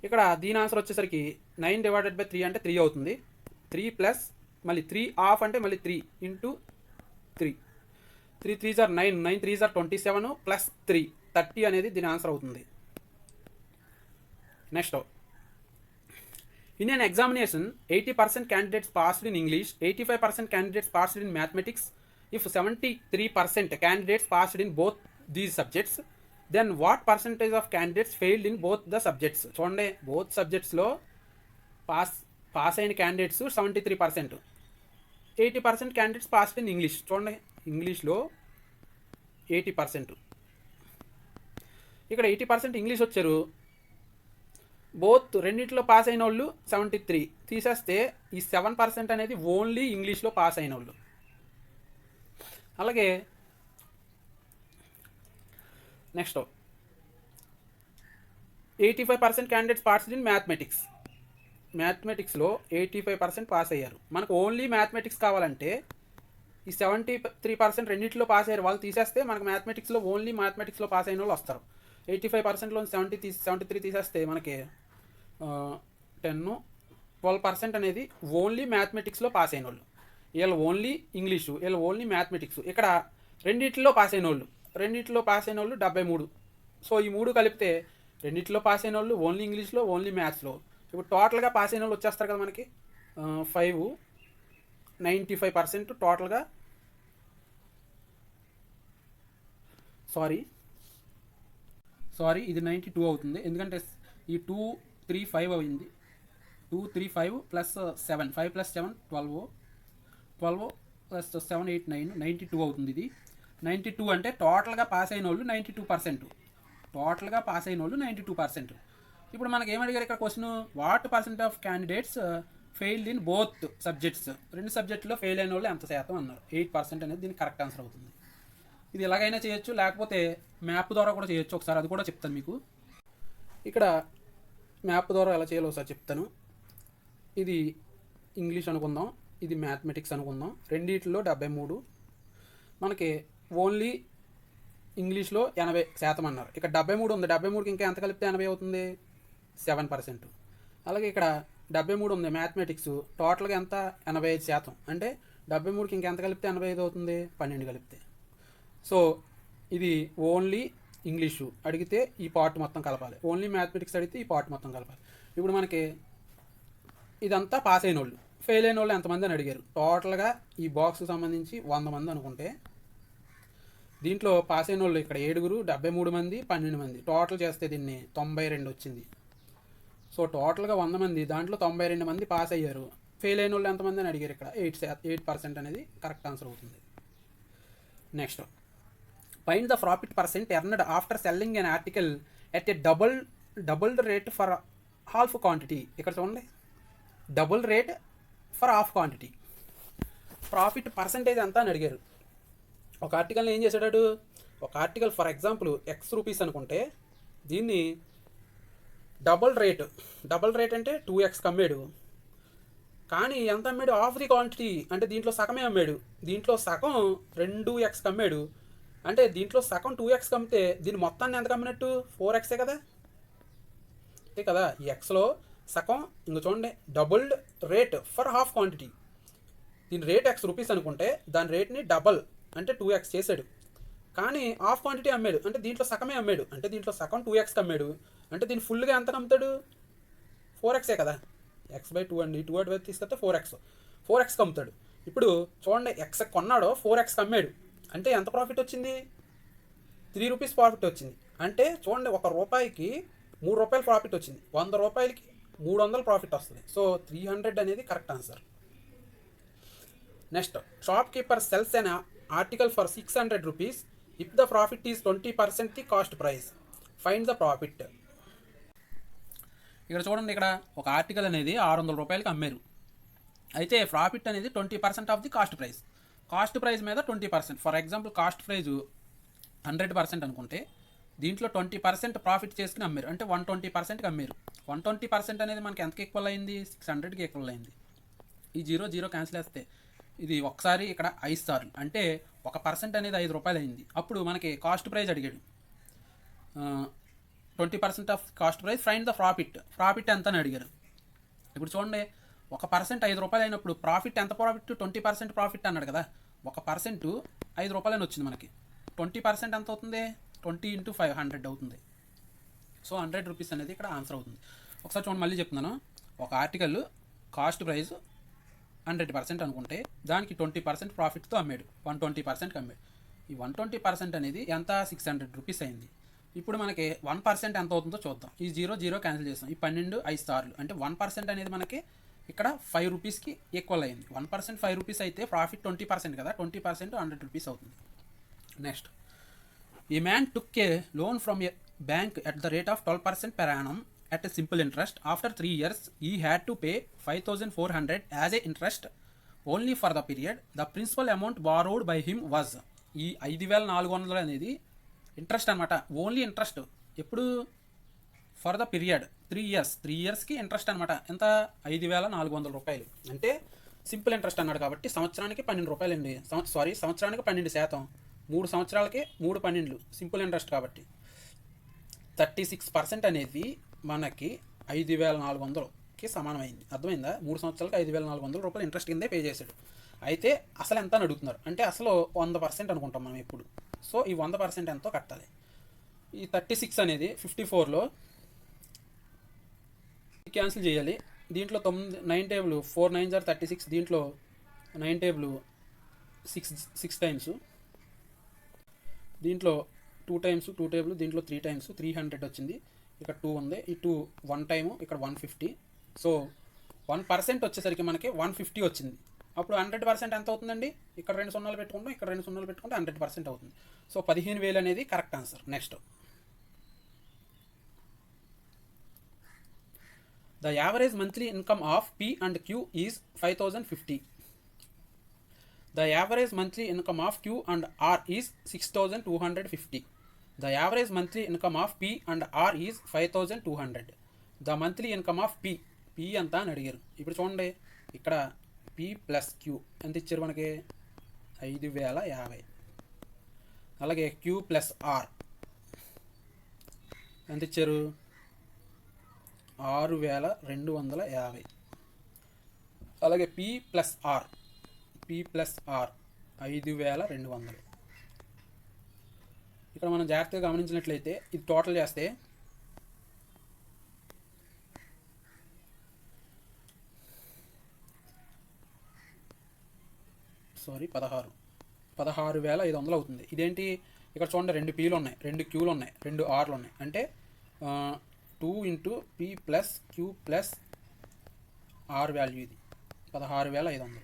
ఇక్కడ దీని ఆన్సర్ వచ్చేసరికి 9 డివైడెడ్ బై 3 అంటే 3 అవుతుంది. 3 ప్లస్ మళ్ళీ 3 ఆఫ్ అంటే మళ్ళీ 3 × 3. 3 3s are 9, 9 3s are 27 plus 3 30 అనేది దీని ఆన్సర్ అవుతుంది. Next, in an examination 80% candidates passed in English, 85% candidates passed in mathematics. If 73% candidates passed in both these subjects, then what percentage of candidates failed in both the subjects? చూడండి, both సబ్జెక్ట్స్లో pass అయిన candidates 73%, 80% candidates passed in English. చూడండి, ఇంగ్లీష్లో 80%. ఇక్కడ 80% English వచ్చారు. Both రెండింటిలో pass అయిన వాళ్ళు 73 తీసేస్తే ఈ 7% అనేది ఓన్లీ ఇంగ్లీష్లో పాస్ అయిన వాళ్ళు. అలాగే నెక్స్ట్ 85% క్యాండిడేట్స్ పార్టిసిపేట్ ఇన్ మ్యాథమెటిక్స్లో 85% పాస్ అయ్యారు. మనకు ఓన్లీ మ్యాథమెటిక్స్ కావాలంటే ఈ 73% రెండింటిలో పాస్ అయ్యారు వాళ్ళు తీసేస్తే మనకు మ్యాథమెటిక్స్లో ఓన్లీ మ్యాథమెటిక్స్లో పాస్ అయిన వాళ్ళు వస్తారు. 85%లో 73 తీసేస్తే మనకి 12% అనేది ఓన్లీ మ్యాథమెటిక్స్లో పాస్ అయిన వాళ్ళు. వీళ్ళు ఓన్లీ ఇంగ్లీషు, వీళ్ళు ఓన్లీ మ్యాథమెటిక్స్. ఇక్కడ రెండింటిలో పాస్ అయిన వాళ్ళు 73. సో ఈ 3 కలిపితే రెండింటిలో పాస్ అయిన వాళ్ళు ఓన్లీ ఇంగ్లీష్లో, ఓన్లీ మ్యాథ్స్లో. ఇప్పుడు టోటల్గా పాస్ అయిన వాళ్ళు వచ్చేస్తారు కదా మనకి 95% టోటల్గా. సారీ ఇది 92 అవుతుంది, ఎందుకంటే ఈ 2 3 5 అయింది. 2 3 5 ప్లస్ 7 5 ప్లస్ 7 12 ప్లస్ 7 8 9 92 అవుతుంది. ఇది 92 అంటే టోటల్గా పాస్ అయిన వాళ్ళు 92%. టోటల్గా పాస్ అయిన వాళ్ళు 92%. ఇప్పుడు మనకి ఏమడిగారు ఇక్కడ question, what percent of candidates failed in both subjects. 2 సబ్జెక్టులో ఫెయిల్ అయిన వాళ్ళు ఎంత శాతం అన్నారు. 8% అనేది దీనికి కరెక్ట్ ఆన్సర్ అవుతుంది. ఇది ఎలాగైనా చేయొచ్చు, లేకపోతే మ్యాప్ ద్వారా కూడా చేయొచ్చు. ఒకసారి అది కూడా చెప్తాను మీకు. ఇక్కడ మ్యాప్ ద్వారా ఎలా చేయాలో ఒకసారి చెప్తాను. ఇది ఇంగ్లీష్ అనుకుందాం, ఇది మ్యాథమెటిక్స్ అనుకుందాం. రెండిట్లో 73, మనకి ఓన్లీ ఇంగ్లీష్లో 80% అన్నారు. ఇక్కడ 73 ఉంది, 73కి ఇంకా ఎంత కలిపితే 80 అవుతుంది, 7%. అలాగే ఇక్కడ 73 ఉంది మ్యాథమెటిక్స్, టోటల్గా ఎంత 85%. అంటే 73కి ఇంకెంత కలిపితే 85 అవుతుంది, 12 కలిపితే. సో ఇది ఓన్లీ ఇంగ్లీషు అడిగితే ఈ పార్ట్ మొత్తం కలపాలి, ఓన్లీ మ్యాథమెటిక్స్ అడిగితే ఈ పార్ట్ మొత్తం కలపాలి. ఇప్పుడు మనకి ఇదంతా పాస్ అయిన వాళ్ళు, ఫెయిల్ అయిన వాళ్ళు ఎంతమంది అని అడిగారు. టోటల్గా ఈ బాక్స్కి సంబంధించి 100 మంది అనుకుంటే, దీంట్లో పాస్ అయిన వాళ్ళు ఇక్కడ 7, 73 మంది, 12 మంది. టోటల్ చేస్తే దీన్ని 92 వచ్చింది. సో టోటల్గా 100 మంది, దాంట్లో 92 మంది పాస్ అయ్యారు. ఫెయిల్ అయిన వాళ్ళు ఎంతమంది అని అడిగారు. ఇక్కడ 8% అనేది కరెక్ట్ ఆన్సర్ అవుతుంది. Next, find the profit percent earned after selling an article at a double rate for half quantity. ఇక్కడ చూడండి, double rate for half quantity. Profit percentage ఎంత అని అడిగారు. ఒక ఆర్టికల్ని ఏం చేశాడు, ఒక article for example X rupees అనుకుంటే, దీన్ని డబుల్ రేట్ అంటే 2x అమ్మాడు. కానీ ఎంత అమ్మాడు, హాఫ్ ది క్వాంటిటీ అంటే దీంట్లో సగమే అమ్మాడు. దీంట్లో సగం 2x అమ్మాడు. అంటే దీంట్లో సగం 2x అమ్మితే దీని మొత్తాన్ని ఎంత అమ్మినట్టు, 4x కదా. అంతే కదా, ఈ ఎక్స్లో సగం. ఇంకా చూడండి, double rate for half quantity. దీని రేట్ X రూపీస్ అనుకుంటే దాని రేట్ని డబల్ అంటే 2x చేశాడు. కానీ హాఫ్ క్వాంటిటీ అమ్మాడు, అంటే దీంట్లో సగమే అమ్మాడు. అంటే దీంట్లో సగం 2x అమ్మాడు. అంటే దీన్ని ఫుల్గా ఎంత అమ్ముతాడు, 4x కదా. x/2 అండి, 2 అటు వైపు తీసుకొస్తే 4x అమ్ముతాడు. ఇప్పుడు చూడండి, x కొన్నాడో 4x అమ్మాడు. అంటే ఎంత ప్రాఫిట్ వచ్చింది, 3 రూపీస్ ప్రాఫిట్ వచ్చింది. అంటే చూడండి, 1 రూపాయికి 3 రూపాయలు ప్రాఫిట్ వచ్చింది. 100 రూపాయలకి 300 ప్రాఫిట్ వస్తుంది. సో 300 అనేది correct answer. Next, shop keeper cells an article for 600 rupees if the profit is 20% the cost price. Find the profit. ఇక్కడ చూడండి, ఇక్కడ ఒక ఆర్టికల్ అనేది 600 రూపాయలకి అమ్మారు. అయితే ప్రాఫిట్ అనేది 20% of the cost price. Cost price మీద 20%. ఫర్ ఎగ్జాంపుల్ కాస్ట్ ప్రైజు 100% అనుకుంటే, దీంట్లో 20% ప్రాఫిట్ చేసుకుని అమ్మారు. అంటే 120%కి అమ్మారు. 120% అనేది మనకి ఎంతకి ఈక్వల్ అయింది, 600కి ఈక్వల్ అయింది. ఈ 0 క్యాన్సిల్ చేస్తే ఇది ఒకసారి ఇక్కడ 5 సార్లు, అంటే 1% అనేది 5 రూపాయలు అయింది. అప్పుడు మనకి కాస్ట్ ప్రైస్ అడిగాడు, 20% of cost price, find the profit ఎంత అని అడిగారు. ఇప్పుడు చూడండి, 1% 5 రూపాయలు అయినప్పుడు ప్రాఫిట్ ఎంత, ప్రాఫిట్ 20% ప్రాఫిట్ అన్నాడు కదా. 1% 5 రూపాయలు అని వచ్చింది మనకి. 20% ఎంత అవుతుంది, 20 × 5 100 అవుతుంది. సో 100 రూపీస్ అనేది ఇక్కడ ఆన్సర్ అవుతుంది. ఒకసారి చూడండి, మళ్ళీ చెప్తున్నాను. ఒక ఆర్టికల్ కాస్ట్ ప్రైస్ 100% అనుకుంటే దానికి 20% ప్రాఫిట్తో అమ్మాడు, 120%కి అమ్మాడు. ఈ 120% అనేది ఎంత, 600 రూపీస్ అయింది. ఇప్పుడు మనకి 1% ఎంత అవుతుందో చూద్దాం. ఈ 0 క్యాన్సిల్ చేస్తాం. ఈ 12 5 సార్లు, అంటే 1% అనేది మనకి ఇక్కడ 5 రూపీస్కి ఈక్వల్ అయింది. 1% 5 రూపీస్ అయితే ప్రాఫిట్ 20% కదా, 20% 100 రూపీస్ అవుతుంది. Next, A man took A loan from bank at the rate of 12% per annum at a simple interest. After 3 years, he had to pay 5,400 as a interest only for the period. The principal amount borrowed by him was ఈ 5,400 అనేది interest అనమాట. Only interest ఎప్పుడు for the period 3 years. 3 yearsకి interest అనమాట. ఎంత 5,400 రూపాయలు అంటే simple interest అన్నాడు కాబట్టి సంవత్సరానికి 12 రూపాయలు అండి. సంవత్సరానికి 12%. 3 సంవత్సరాలకి 3 12 సింపుల్ ఇంట్రెస్ట్ కాబట్టి 36% అనేది మనకి 5,400కి సమానమైంది. అర్థమైందా? 3 సంవత్సరాలకి 5,400 రూపాయలు ఇంట్రెస్ట్ కిందే పే చేశాడు. అయితే అసలు ఎంత అని అడుగుతున్నారు అంటే అసలు 100% అనుకుంటాం మనం ఎప్పుడు. సో ఈ 100% ఎంతో కట్టాలి. ఈ 36 అనేది 54లో క్యాన్సిల్ చేయాలి. దీంట్లో 9 టేబుల్ 4 9s are 36. దీంట్లో 9 టేబుల్ 6 టైమ్స్, దీంట్లో 2 టైమ్స్ 2 టేబుల్, దీంట్లో 3 టైమ్స్ 300 వచ్చింది. ఇక్కడ 2 ఉంది, ఈ 2 1 టైము, ఇక్కడ 150. సో 1% వచ్చేసరికి మనకి 150 వచ్చింది. అప్పుడు 100% ఎంత అవుతుందండి? ఇక్కడ 2 సున్నాలు పెట్టుకుంటాం, ఇక్కడ 2 సున్నాలు పెట్టుకుంటే 100% అవుతుంది. సో 15,000 అనేది correct answer. Next, the average monthly income of P and Q is 5,050. The average monthly income of Q and R is 6,250. The average monthly income of P and R is 5,200. The monthly income of P ఎంత అని అడిగారు. ఇప్పుడు చూడండి, ఇక్కడ P plus Q ఎంత ఇచ్చారు మనకి? 5,050. అలాగే Q ప్లస్ R ఎంత ఇచ్చారు? 6,250. అలాగే P ప్లస్ R 5,200. ఇక్కడ మనం జాగ్రత్తగా గమనించినట్లయితే ఇది టోటల్ చేస్తే 16,500 అవుతుంది. ఇదేంటి? ఇక్కడ చూడండి, 2 Pలు ఉన్నాయి, 2 Qలు ఉన్నాయి, 2 Rలు ఉన్నాయి. అంటే 2 into P plus Q plus R value ఇది 16,500.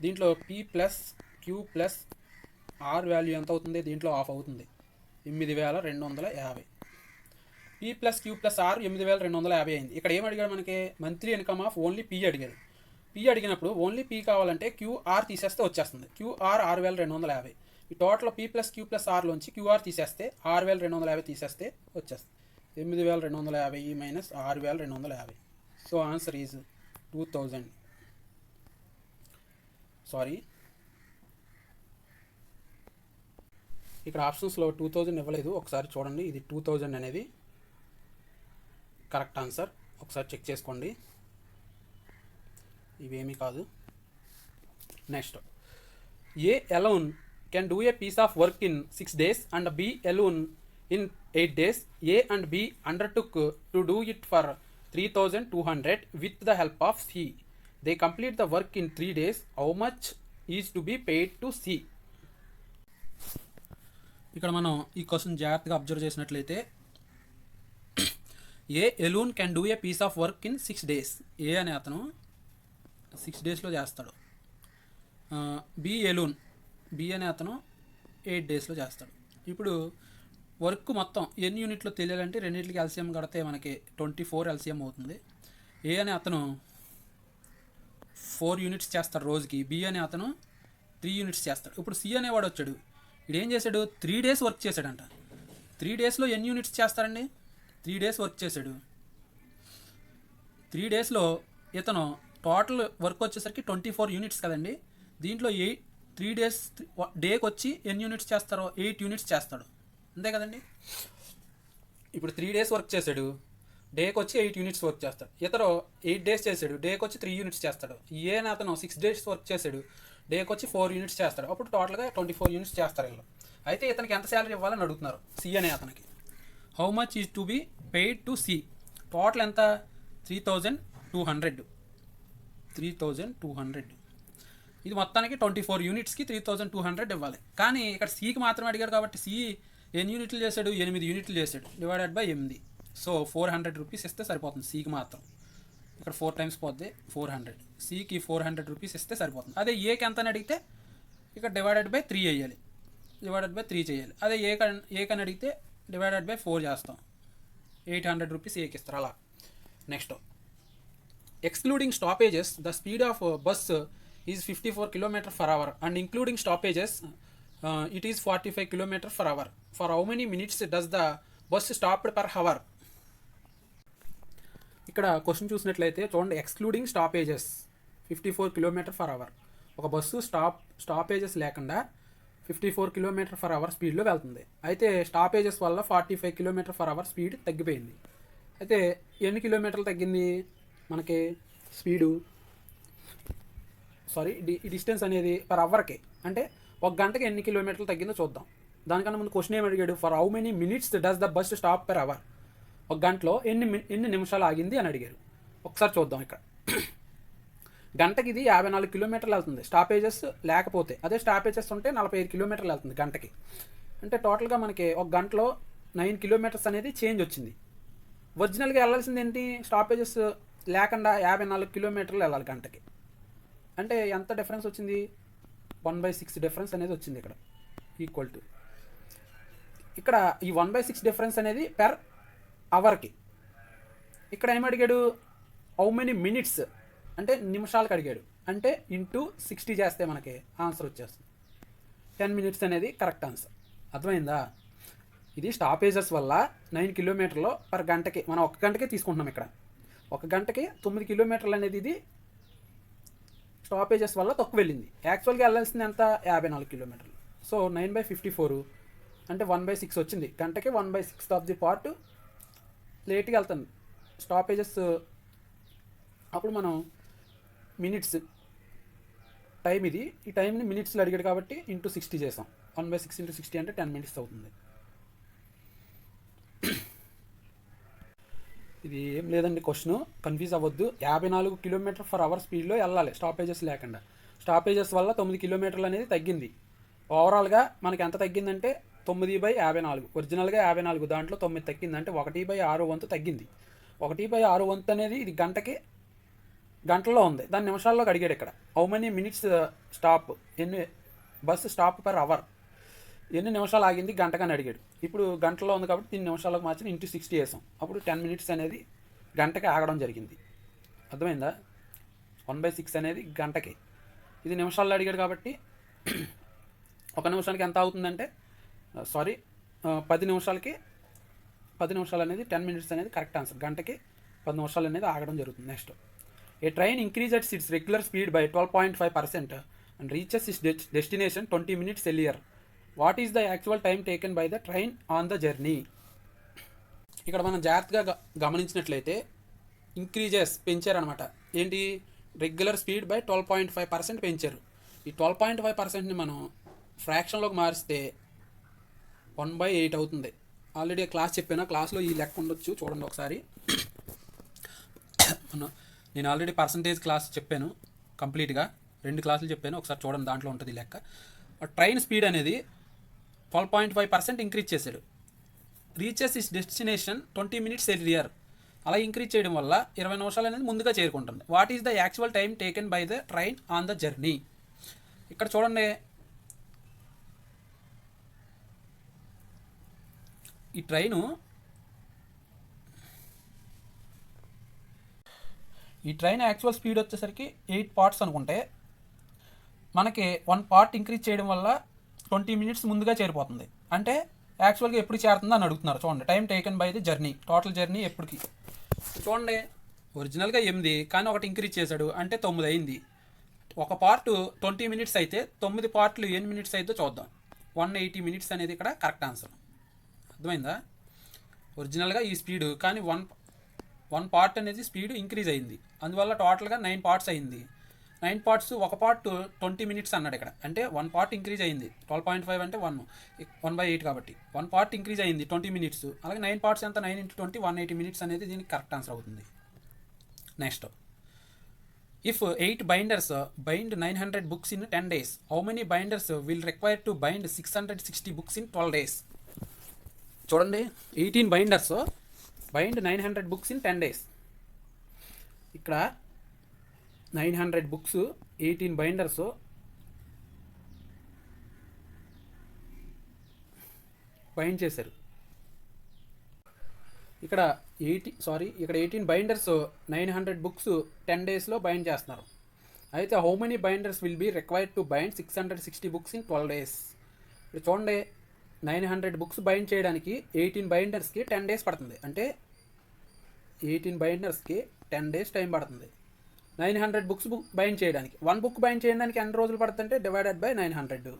దీంట్లో P plus Q plus R value ఎంత అవుతుంది? దీంట్లో హాఫ్ అవుతుంది, 8,250. P plus Q plus R 8,250 అయింది. ఇక్కడ ఏం అడిగాడు మనకి? Monthly income of only P అడిగాడు. P అడిగినప్పుడు ఓన్లీ P కావాలంటే QR తీసేస్తే వచ్చేస్తుంది. QR 6,250. ఈ total P plus Q plus Rలోంచి QR తీసేస్తే 6,250 తీసేస్తే వచ్చేస్తుంది 8,250 మైనస్ 6,250. So answer is 2,000. ఇక్కడ ఆప్షన్స్లో 2,000 ఇవ్వలేదు, ఒకసారి చూడండి. ఇది 2,000 అనేది కరెక్ట్ ఆన్సర్. ఒకసారి చెక్ చేసుకోండి, ఇవేమీ కాదు. Next, A alone can do a piece of work in 6 days and B alone in 8 days. A and B undertook to do it for 3,200 with the help of C. They complete the work in 3 days. How much is to be paid to C? ఇక్కడ మనం ఈ question జాగ్రత్తగా observe చేసినట్లయితే A alone can do a piece of work in 6 days. A అనే అతను 6 daysలో చేస్తాడు. B ఎలూన్, B అనే అతను 8 daysలో చేస్తాడు. ఇప్పుడు వర్క్ మొత్తం ఎన్ని యూనిట్లు తెలియాలంటే రెండింటికి ఎల్సిఎం కడితే మనకి 24 ఎల్సిఎం అవుతుంది. ఏ అనే అతను 4 యూనిట్స్ చేస్తాడు రోజుకి, బి అనే అతను 3 యూనిట్స్ చేస్తాడు. ఇప్పుడు సి అనేవాడు వచ్చాడు, ఇప్పుడు ఏం చేశాడు? 3 days వర్క్ చేశాడంట. 3 daysలో ఎన్ని యూనిట్స్ చేస్తారండి? 3 days వర్క్ చేశాడు. 3 daysలో ఇతను టోటల్ వర్క్ వచ్చేసరికి 24 యూనిట్స్ కదండి. దీంట్లో 3 days డేకి వచ్చి ఎన్ని యూనిట్స్ చేస్తారో 8 యూనిట్స్ చేస్తాడు, అంతే కదండి. ఇప్పుడు 3 days వర్క్ చేశాడు, డేకి వచ్చి 8 యూనిట్స్ వర్క్ చేస్తాడు. ఇతను 8 days చేశాడు, డేకి వచ్చి 3 యూనిట్స్ చేస్తాడు. ఏనా అతను 6 days వర్క్ చేశాడు, డేకి వచ్చి 4 యూనిట్స్ చేస్తాడు. అప్పుడు టోటల్గా 24 యూనిట్స్ చేస్తారు వీళ్ళు. అయితే ఇతనికి ఎంత శాలరీ ఇవ్వాలని అడుగుతున్నారు సి అనే అతనికి. How much is to be paid to C? Total ఎంత? 3,200. ఇది మొత్తానికి 24 యూనిట్స్కి 3,200 ఇవ్వాలి. కానీ ఇక్కడ సికి మాత్రం అడిగాడు కాబట్టి సి ఎన్ని యూనిట్లు చేశాడు? 8 యూనిట్లు చేశాడు, డివైడెడ్ బై 8. సో 400 రూపీస్ ఇస్తే సరిపోతుంది సికి మాత్రం. ఇక్కడ 4 టైమ్స్ పోతే 400, సికి 400 రూపీస్ ఇస్తే సరిపోతుంది. అదే ఏకి ఎంత అని అడిగితే ఇక్కడ డివైడెడ్ బై 3 వేయాలి, డివైడెడ్ బై 3 చేయాలి. అదే ఏకని అడిగితే డివైడెడ్ బై 4 చేస్తాం. 800 రూపీస్ ఏకి ఇస్తారు అలా. Next excluding stoppages the speed of bus is 54 km per hour and including stoppages it is 45 km per hour. For how many minutes does the bus stopped per hour? ఇక్కడ question చూసినట్లయితే చూడండి, excluding stoppages 54 km per hour. ఒక bus stoppages లేకుండా 54 km per hour స్పీడ్లో వెళ్తుంది. అయితే stoppages వల్ల 45 km per hour speed తగ్గిపోయింది. అయితే ఎన్ని కిలోమీటర్లు తగ్గింది మనకి స్పీడు, డిస్టెన్స్ అనేది పర్ అవర్కి, అంటే ఒక గంటకి ఎన్ని కిలోమీటర్లు తగ్గిందో చూద్దాం. దానికన్నా ముందు క్వశ్చన్ ఏమి అడిగాడు, for how many minutes does the bus stop per hour. ఒక గంటలో ఎన్ని నిమిషాలు ఆగింది అని అడిగారు. ఒకసారి చూద్దాం. ఇక్కడ గంటకి ఇది 54 కిలోమీటర్లు వెళ్తుంది స్టాపేజెస్ లేకపోతే. అదే స్టాపేజెస్ ఉంటే 45 కిలోమీటర్లు వెళ్తుంది గంటకి. అంటే టోటల్గా మనకి ఒక గంటలో 9 కిలోమీటర్స్ అనేది చేంజ్ వచ్చింది. ఒరిజినల్గా వెళ్ళాల్సింది ఏంటి, స్టాపేజెస్ లేకుండా 54 కిలోమీటర్లు వెళ్ళాలి గంటకి. అంటే ఎంత డిఫరెన్స్ వచ్చింది, 1/6 డిఫరెన్స్ అనేది వచ్చింది ఇక్కడ. ఈక్వల్ టు ఇక్కడ ఈ 1/6 డిఫరెన్స్ అనేది పెర్ అవర్కి. ఇక్కడ ఏమి అడిగాడు, హౌ మెనీ మినిట్స్ అంటే నిమిషాలకు అడిగాడు. అంటే ఇంటూ 60 చేస్తే మనకి ఆన్సర్ వచ్చేస్తుంది. 10 మినిట్స్ అనేది కరెక్ట్ ఆన్సర్. అర్థమైందా? ఇది స్టాపేజెస్ వల్ల 9 కిలోమీటర్లు పర్ గంటకి మనం ఒక గంటకే తీసుకుంటున్నాం. ఇక్కడ ఒక గంటకి 9 కిలోమీటర్లు అనేది ఇది స్టాపేజెస్ వల్ల తక్కువ వెళ్ళింది. యాక్చువల్గా వెళ్ళాల్సింది ఎంత, 54 కిలోమీటర్లు. సో 9/54 అంటే 1/6 వచ్చింది. గంటకి 1/6 ఆఫ్ ది పార్ట్ లేట్గా వెళ్తుంది స్టాపేజెస్. అప్పుడు మనం మినిట్స్ టైం ఇది, ఈ టైంని మినిట్స్లో అడిగాడు కాబట్టి ఇంటూ 60 చేసాం. 1/6 × 60 అంటే 10 మినిట్స్ అవుతుంది. ఇది ఏం లేదండి క్వశ్చన్, కన్ఫ్యూజ్ అవ్వద్దు. 54 km/h స్పీడ్లో వెళ్ళాలి స్టాపేజెస్ లేకుండా. స్టాపేజెస్ వల్ల 9 కిలోమీటర్లు అనేది తగ్గింది. ఓవరాల్గా మనకి ఎంత తగ్గిందంటే 9/54. ఒరిజినల్గా 54, దాంట్లో 9 తగ్గింది, అంటే 1/6 వంతు తగ్గింది. 1/6 వంతు అనేది ఇది గంటల్లో ఉంది, దాని నిమిషాల్లోకి అడిగాడు. ఇక్కడ హౌ మెనీ మినిట్స్ స్టాప్, ఎన్ని బస్సు స్టాప్ పర్ అవర్, ఎన్ని నిమిషాలు ఆగింది గంటకని అడిగాడు. ఇప్పుడు గంటలో ఉంది కాబట్టి 3 నిమిషాలకు మార్చి ఇంటూ 60 వేసాం. అప్పుడు 10 మినిట్స్ అనేది గంటకి ఆగడం జరిగింది. అర్థమైందా? 1/6 అనేది గంటకి, ఇది నిమిషాల్లో అడిగాడు కాబట్టి ఒక నిమిషానికి ఎంత అవుతుందంటే 10 నిమిషాలు అనేది 10 మినిట్స్ అనేది కరెక్ట్ ఆన్సర్. గంటకి 10 నిమిషాలు అనేది ఆగడం జరుగుతుంది. Next, A train increases it's regular speed by 12.5% and reaches it's destination 20 minutes earlier. What is the actual time taken by the train on the journey. ఇక్కడ మనం జాగ్రత్తగా గమనించినట్లయితే ఇంక్రీజెస్ పెంచారనమాట. ఏంటి, రెగ్యులర్ స్పీడ్ బై 12.5% పెంచారు. ఈ 12.5%ని మనం ఫ్రాక్షన్లోకి మారిస్తే 1/8 అవుతుంది. ఆల్రెడీ క్లాస్ చెప్పాను, క్లాస్లో ఈ లెక్క ఉండొచ్చు, చూడండి ఒకసారి. నేను ఆల్రెడీ పర్సంటేజ్ క్లాస్ చెప్పాను కంప్లీట్గా, 2 క్లాసులు చెప్పాను, ఒకసారి చూడండి, దాంట్లో ఉంటుంది లెక్క. ట్రైన్ స్పీడ్ అనేది 12.5% ఇంక్రీజ్ చేశాడు. Reaches is destination 20 minutes earlier. అలా ఇంక్రీజ్ చేయడం వల్ల 20 నిమిషాలు అనేది ముందుగా చేరుకుంటుంది. What is the actual time taken by the train on the journey. ఇక్కడ చూడండి, ఈ ట్రైన్ యాక్చువల్ స్పీడ్ వచ్చేసరికి 8 parts అనుకుంటే, మనకి 1 part ఇంక్రీజ్ చేయడం వల్ల 20 minutes ముందుగా చేరిపోతుంది. అంటే యాక్చువల్గా ఎప్పుడు చేరుతుందో అని అడుగుతున్నారు. చూడండి, time taken by the journey, total journey ఎప్పటికి. చూడండి, ఒరిజినల్గా 8 కానీ ఒకటి ఇంక్రీజ్ చేశాడు, అంటే 9 అయింది. ఒక పార్ట్ 20 minutes అయితే 9 పార్ట్లు ఎన్ని మినిట్స్ అయితే చూద్దాం. 180 minutes అనేది ఇక్కడ కరెక్ట్ ఆన్సర్. అర్థమైందా? ఒరిజినల్గా ఈ స్పీడ్ కానీ 1 పార్ట్ అనేది స్పీడ్ ఇంక్రీజ్ అయింది, అందువల్ల టోటల్గా 9 parts అయింది. 9 parts, ఒక పార్ట్ 20 minutes అన్నాడు ఇక్కడ, అంటే 1 part ఇంక్రీజ్ అయింది. 12.5 అంటే 1/8 కాబట్టి 1 part ఇంక్రీజ్ అయింది 20 minutes. అలాగే 9 parts ఎంత, 9 × 20 180 minutes అనేది దీనికి కరెక్ట్ ఆన్సర్ అవుతుంది. Next, if 8 binders bind 900 books in 10 days, how many binders will require to bind 660 books in 12 days? చూడండి, 18 binders bind 900 books in 10 days. ఇక్కడ 900 books 18 binders బైండ్ చేశారు. ఇక్కడ 18 బైండర్స్ 900 బుక్స్ 10 డేస్లో bind చేస్తున్నారు. అయితే how many binders will be required to bind 660 books in 12 days? ఇప్పుడు చూడండి, 900 books bind చేయడానికి 18 బైండర్స్కి 10 డేస్ పడుతుంది. అంటే 18 బైండర్స్కి 10 డేస్ టైం పడుతుంది 900 బుక్స్ బైండ్ చేయడానికి. 1 బుక్ బైండ్ చేయడానికి ఎన్ని రోజులు పడుతుందంటే డివైడెడ్ బై 900.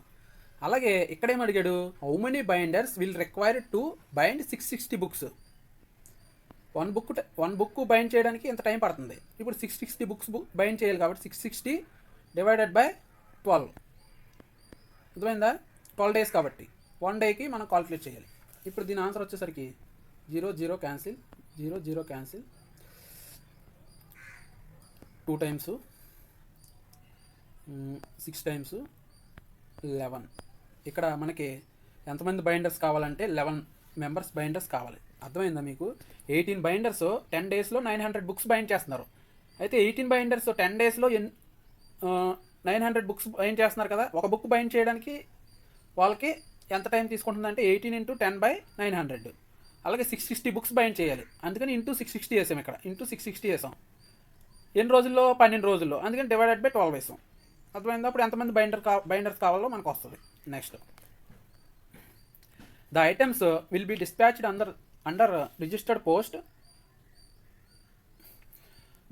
అలాగే ఇక్కడేం అడిగాడు, how many binders will required to bind 660 books. One book bind చేయడానికి ఎంత టైం పడుతుంది. ఇప్పుడు 660 బుక్స్ బైండ్ చేయాలి కాబట్టి 660 డివైడెడ్ బై 12. అర్థమైందా? 12 డేస్ కాబట్టి 1 డేకి మనం కాల్కులేట్ చేయాలి. ఇప్పుడు దీని ఆన్సర్ వచ్చేసరికి 0 0 క్యాన్సిల్, 0 0 క్యాన్సిల్, 2 టైమ్స్ 6 టైమ్స్ 11. ఇక్కడ మనకి ఎంతమంది బైండర్స్ కావాలంటే 11 మెంబర్స్ బైండర్స్ కావాలి. అర్థమైందా మీకు? 18 బైండర్స్ 10 డేస్లో 900 బుక్స్ బైండ్ చేస్తున్నారు. అయితే 18 బైండర్స్ 10 డేస్లో 900 బుక్స్ బైండ్ చేస్తున్నారు కదా. ఒక బుక్ బైండ్ చేయడానికి వాళ్ళకి ఎంత టైం తీసుకుంటుందంటే 18 × 10/900. అలాగే 660 బుక్స్ బైండ్ చేయాలి, అందుకని ఇంటూ 660 వేసాం. ఇక్కడ ఇంటూ 660 వేసాం. ఎన్ని రోజుల్లో? 12 రోజుల్లో, అందుకని డివైడెడ్ బై 12 వేసాం. అర్థమైందా? అప్పుడు ఎంతమంది బైండర్స్ కావాలో మనకు వస్తుంది. Next, the items will be dispatched under registered post.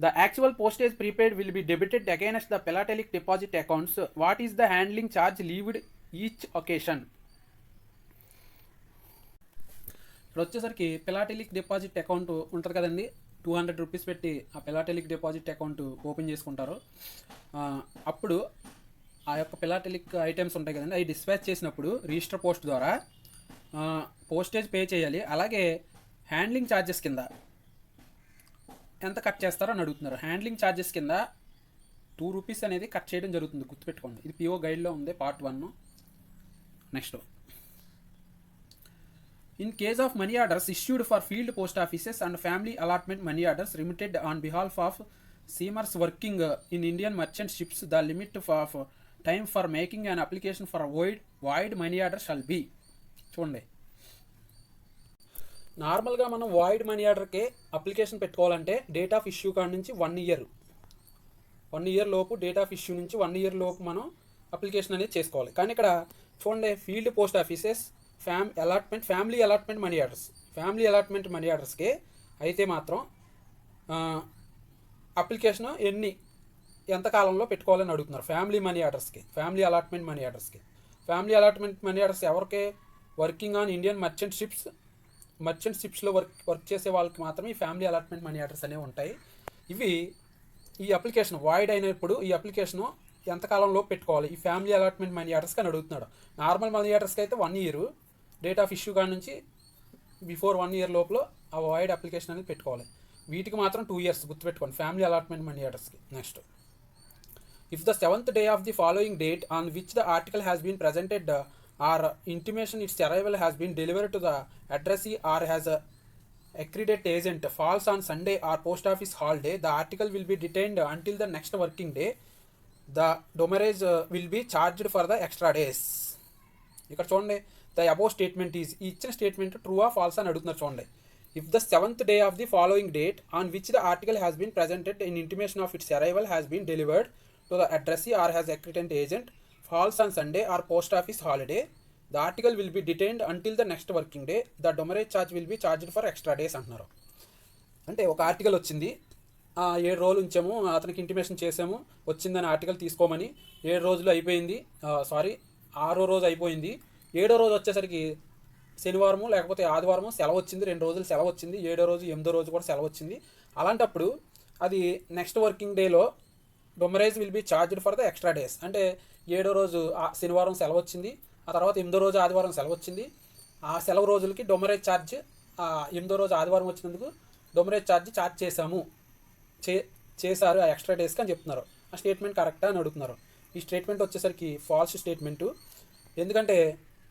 The actual postage prepaid will be debited against the philatelic deposit accounts. What is the handling charge levied each occasion? ఇక్కడ వచ్చేసరికి philatelic deposit account ఉంటుంది కదండి, 200 rupees పెట్టి ఆ philatelic deposit account open చేసుకుంటారు. అప్పుడు ఆ యొక్క philatelic ఐటమ్స్ ఉంటాయి కదండి, అవి డిస్పాచ్ చేసినప్పుడు రిజిస్టర్ పోస్ట్ ద్వారా పోస్టేజ్ పే చేయాలి. అలాగే హ్యాండ్లింగ్ ఛార్జెస్ కింద ఎంత కట్ చేస్తారో అని అడుగుతున్నారు. హ్యాండ్లింగ్ ఛార్జెస్ కింద 2 రూపీస్ అనేది కట్ చేయడం జరుగుతుంది, గుర్తుపెట్టుకోండి. ఇది పిఓ గైడ్లో ఉంది, part 1. Next, in case of money orders issued for field post offices and family allotment money orders remitted on behalf of సీమర్స్ working in Indian merchant ships, the limit of time for making an application for void money order shall be. చూడండి, నార్మల్గా మనం void money ఆర్డర్కే application పెట్టుకోవాలంటే date of issue కాడ నుంచి 1 year లోపు, date of issue నుంచి 1 year లోపు మనం అప్లికేషన్ అనేది చేసుకోవాలి. కానీ ఇక్కడ చూడండి, field post offices family allotment money ఆర్డర్స్కే అయితే మాత్రం అప్లికేషన్ ఎంత కాలంలో పెట్టుకోవాలని అడుగుతున్నారు. ఫ్యామిలీ అలాట్మెంట్ మనీ ఆర్డర్స్ ఎవరికే? వర్కింగ్ ఆన్ ఇండియన్ మర్చెంట్ షిప్స్లో వర్క్ చేసే వాళ్ళకి మాత్రమే ఈ ఫ్యామిలీ అలాట్మెంట్ మనీ ఆర్డర్స్ అనేవి ఉంటాయి. ఈ అప్లికేషన్ వాయిడ్ అయినప్పుడు ఈ అప్లికేషన్ ఎంతకాలంలో పెట్టుకోవాలి ఈ ఫ్యామిలీ అలాట్మెంట్ మనీ ఆర్డర్స్కి అని అడుగుతున్నాడు. నార్మల్ మనీ ఆర్డర్స్కి అయితే 1 ఇయర్, డేట్ ఆఫ్ ఇష్యూ కాడ నుంచి బిఫోర్ 1 ఇయర్ లోపల ఆ వాయిడ్ అప్లికేషన్ అనేది పెట్టుకోవాలి. వీటికి మాత్రం 2 ఇయర్స్, గుర్తుపెట్టుకోండి, ఫ్యామిలీ అలాట్మెంట్ మనీ ఆర్డర్స్కి. Next, if the 7th day of the following date on which the article has been presented or intimation its arrival has been delivered to the addressee or has a accredited agent falls on Sunday or post office holiday, the article will be detained until the next working day. The demurrage will be charged for the extra days. ఇక్కడ చూడండి, the above statement is, ఈ ఇచ్చిన statement true ఆ falls అని అడుగుతున్నారు. చూడండి, if the 7th day of the following date on which the article has been presented in intimation of its arrival has been delivered to the addressee or has accredited agent falls on Sunday or post office holiday, the article will be detained until the next working day. The demurrage charge will be charged for extra days అంటున్నారు. అంటే ఒక article వచ్చింది, 7 రోజులు ఉంచాము, అతనికి intimation చేసాము, వచ్చిందని article తీసుకోమని. 7 రోజులు అయిపోయింది, 6వ రోజు అయిపోయింది. 7వ రోజు వచ్చేసరికి శనివారము లేకపోతే ఆదివారము సెలవు వచ్చింది, 2 రోజులు సెలవు వచ్చింది, 7వ రోజు 8వ రోజు కూడా సెలవు వచ్చింది. అలాంటప్పుడు అది నెక్స్ట్ వర్కింగ్ డేలో demurrage will be charged for the extra days. అంటే 7వ రోజు శనివారం సెలవు వచ్చింది, ఆ తర్వాత 8వ రోజు ఆదివారం సెలవు వచ్చింది. ఆ సెలవు రోజులకి డొమరేజ్ ఛార్జ్, 8వ రోజు ఆదివారం వచ్చినందుకు డొమరేజ్ ఛార్జ్ చేశారు ఆ ఎక్స్ట్రా డేస్కి అని చెప్తున్నారు. ఆ స్టేట్మెంట్ కరెక్టా అని అడుగుతున్నారు. ఈ స్టేట్మెంట్ వచ్చేసరికి ఫాల్స్ స్టేట్మెంటు. ఎందుకంటే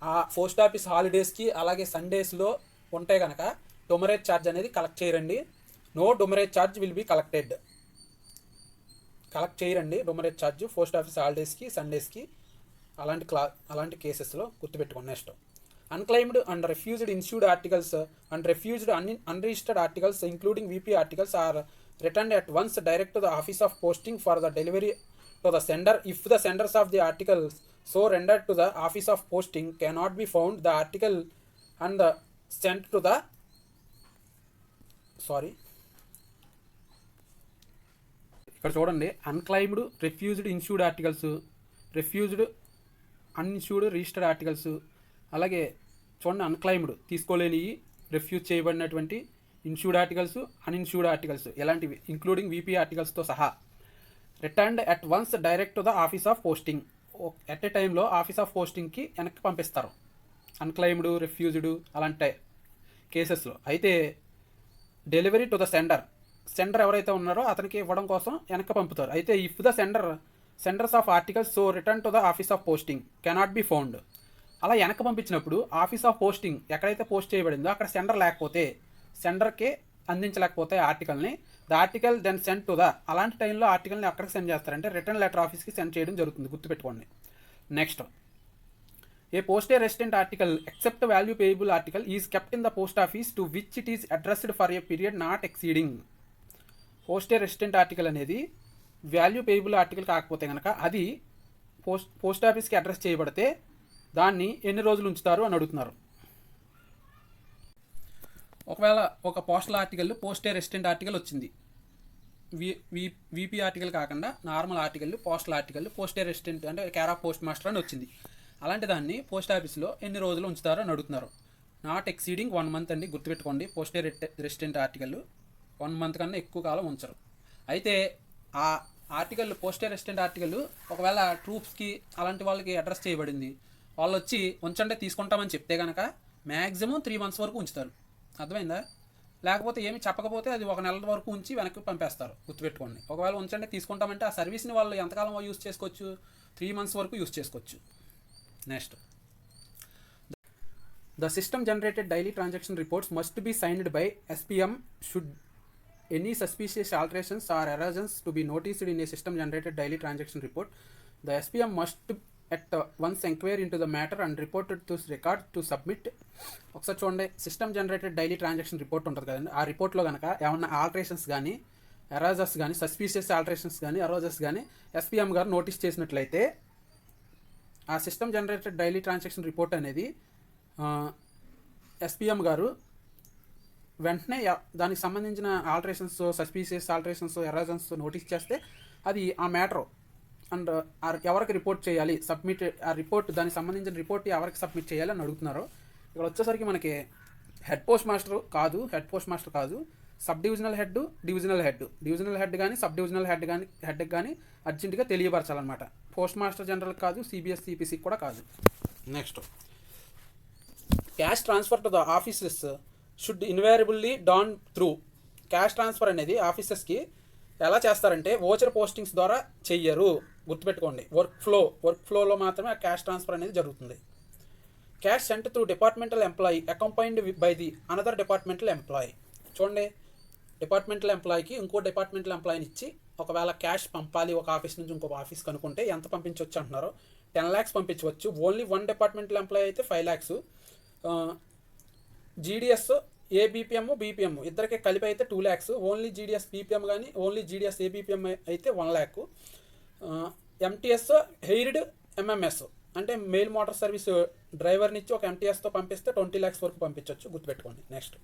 ఆ పోస్ట్ ఆఫీస్ హాలిడేస్కి అలాగే సండేస్లో ఉంటే కనుక డొమరేజ్ ఛార్జ్ అనేది కలెక్ట్ చేయరండి. No demurrage charge will be collect చేయరండి డొమరేజ్ ఛార్జ్ పోస్ట్ ఆఫీస్ హాలిడేస్కి సండేస్కి అలాంటి కేసెస్లో, గుర్తుపెట్టుకోండి. Next, Unclaimed and refused issued articles and refused unregistered articles, including VP articles, are returned at once direct to the office of posting for the delivery to the sender. If the senders of the articles so rendered to the office of posting cannot be found, the article and the sent to the ఇక్కడ చూడండి, unclaimed, refused insured articles, refused uninsured registered articles, అలాగే చూడండి unclaimed తీసుకోలేని, refuse చేయబడినటువంటి insured articles, uninsured articles ఇలాంటివి including VP ఆర్టికల్స్తో సహా returned at once direct to the office of posting. At a టైంలో office of పోస్టింగ్కి వెనక్కి పంపిస్తారు అన్క్లైమ్డ్, రిఫ్యూజ్డ్ అలాంటి కేసెస్లో. అయితే డెలివరీ టు ద సెండర్ ఎవరైతే ఉన్నారో అతనికి ఇవ్వడం కోసం వెనక్కి పంపుతారు. అయితే if the senders of articles so return to the office of posting cannot be found. అలా వెనక్కి పంపించినప్పుడు ఆఫీస్ ఆఫ్ పోస్టింగ్ ఎక్కడైతే పోస్ట్ చేయబడిందో అక్కడ సెండర్ లేకపోతే, సెండర్కి అందించలేకపోతే ఆర్టికల్ని, the article then send to the, అలాంటి టైంలో ఆర్టికల్ని ఎక్కడికి సెండ్ చేస్తారంటే రిటర్న్ లెటర్ ఆఫీస్కి సెండ్ చేయడం జరుగుతుంది, గుర్తుపెట్టుకోండి. Next, a poste resident article except value payable article is kept in the post office to which it is addressed for a period not exceeding. Poste resident article అనేది value payable article కాకపోతే కనుక అది post ఆఫీస్కి address చేయబడితే దాన్ని ఎన్ని రోజులు ఉంచుతారు అని అడుగుతున్నారు. ఒకవేళ ఒక postal article poste resident article వచ్చింది, వీపీ ఆర్టికల్ కాకుండా normal article, postal article poste resident అంటే కేర్ ఆఫ్ పోస్ట్ మాస్టర్ అని వచ్చింది. అలాంటి దాన్ని పోస్ట్ ఆఫీస్లో ఎన్ని రోజులు ఉంచుతారో అని అడుగుతున్నారు. నాట్ ఎక్సీడింగ్ 1 month అండి, గుర్తుపెట్టుకోండి. పోస్టే రెసిడెంట్ ఆర్టికల్ 1 month కన్నా ఎక్కువ కాలం ఉంచరు. అయితే ఆ ఆర్టికల్ పోస్టే రెసిడెంట్ ఆర్టికల్ ఒకవేళ ట్రూప్స్కి అలాంటి వాళ్ళకి అడ్రస్ చేయబడింది, వాళ్ళు వచ్చి ఉంచండి తీసుకుంటామని చెప్తే కనుక మ్యాక్సిమం 3 months వరకు ఉంచుతారు. అర్థమైందా? లేకపోతే ఏమి చెప్పకపోతే అది 1 నెల వరకు ఉంచి వెనక్కి పంపేస్తారు, గుర్తుపెట్టుకోండి. ఒకవేళ ఉంచండి తీసుకుంటామంటే ఆ సర్వీస్ని వాళ్ళు ఎంతకాలం యూజ్ చేసుకోవచ్చు? 3 months వరకు యూజ్ చేసుకోవచ్చు. Next, the system generated daily transaction reports must be signed by SPM should any suspicious alterations or erasures to be noticed in a system generated daily transaction report. The SPM must at once enquiry into the matter and reported to record to submit. ఒకసారి చూడండి, system generated daily transaction report ఉంటుంది కదండి, ఆ రిపోర్ట్లో కనుక ఏమన్నా alterations కానీ, ఎరాజర్స్ కానీ, సస్పీషియస్ ఆల్టరేషన్స్ కానీ, ఎరాజర్స్ కానీ SPM గారు నోటీస్ చేసినట్లయితే ఆ system generated daily transaction report అనేది SPM గారు వెంటనే దానికి సంబంధించిన ఆల్టరేషన్స్, సస్పీషియస్ ఆల్టరేషన్స్, ఎరాజన్స్ నోటీస్ చేస్తే అది ఆ మ్యాటర్ అండ్ ఎవరికి రిపోర్ట్ చేయాలి, సబ్మిట్ ఆ రిపోర్ట్, దానికి సంబంధించిన రిపోర్ట్ ఎవరికి సబ్మిట్ చేయాలి అని అడుగుతున్నారు. ఇక్కడ వచ్చేసరికి మనకి హెడ్ పోస్ట్ మాస్టర్ కాదు, sub divisional head, divisional head కానీ, సబ్ డివిజనల్ హెడ్కి కానీ అర్జెంటుగా తెలియపరచాలన్నమాట. పోస్ట్ మాస్టర్ జనరల్ కాదు, CBS CPC కూడా కాదు. Next, cash transfer to the offices should invariably done through. Cash transfer అనేది ఆఫీసెస్కి ఎలా చేస్తారంటే ఓచర్ పోస్టింగ్స్ ద్వారా చెయ్యరు, గుర్తుపెట్టుకోండి. వర్క్ ఫ్లోలో మాత్రమే ఆ క్యాష్ ట్రాన్స్ఫర్ అనేది జరుగుతుంది. Cash sent through departmental employee accompanied by the another departmental employee. చూడండి, డిపార్ట్మెంటల్ ఎంప్లాయీకి ఇంకో డిపార్ట్మెంటల్ ఎంప్లాయీని ఇచ్చి ఒకవేళ క్యాష్ పంపాలి ఒక ఆఫీస్ నుంచి ఇంకొక ఆఫీస్కి అనుకుంటే ఎంత పంపించవచ్చు అంటున్నారు? 10 lakhs పంపించవచ్చు. ఓన్లీ 1 డిపార్ట్మెంటల్ ఎంప్లాయీ అయితే 5 lakhs. GDS ABPM BPM ఇద్దరికి కలిపి అయితే 2 lakhs. ఓన్లీ GDS BPM కానీ, ఓన్లీ GDS ABPM అయితే 1 lakh. MTS హెయిర్డ్ MMS అంటే మెయిల్ మోటార్ సర్వీస్ డ్రైవర్ని ఇచ్చి ఒక MTSతో పంపిస్తే 20 lakhs వరకు పంపించవచ్చు, గుర్తుపెట్టుకోండి. Next,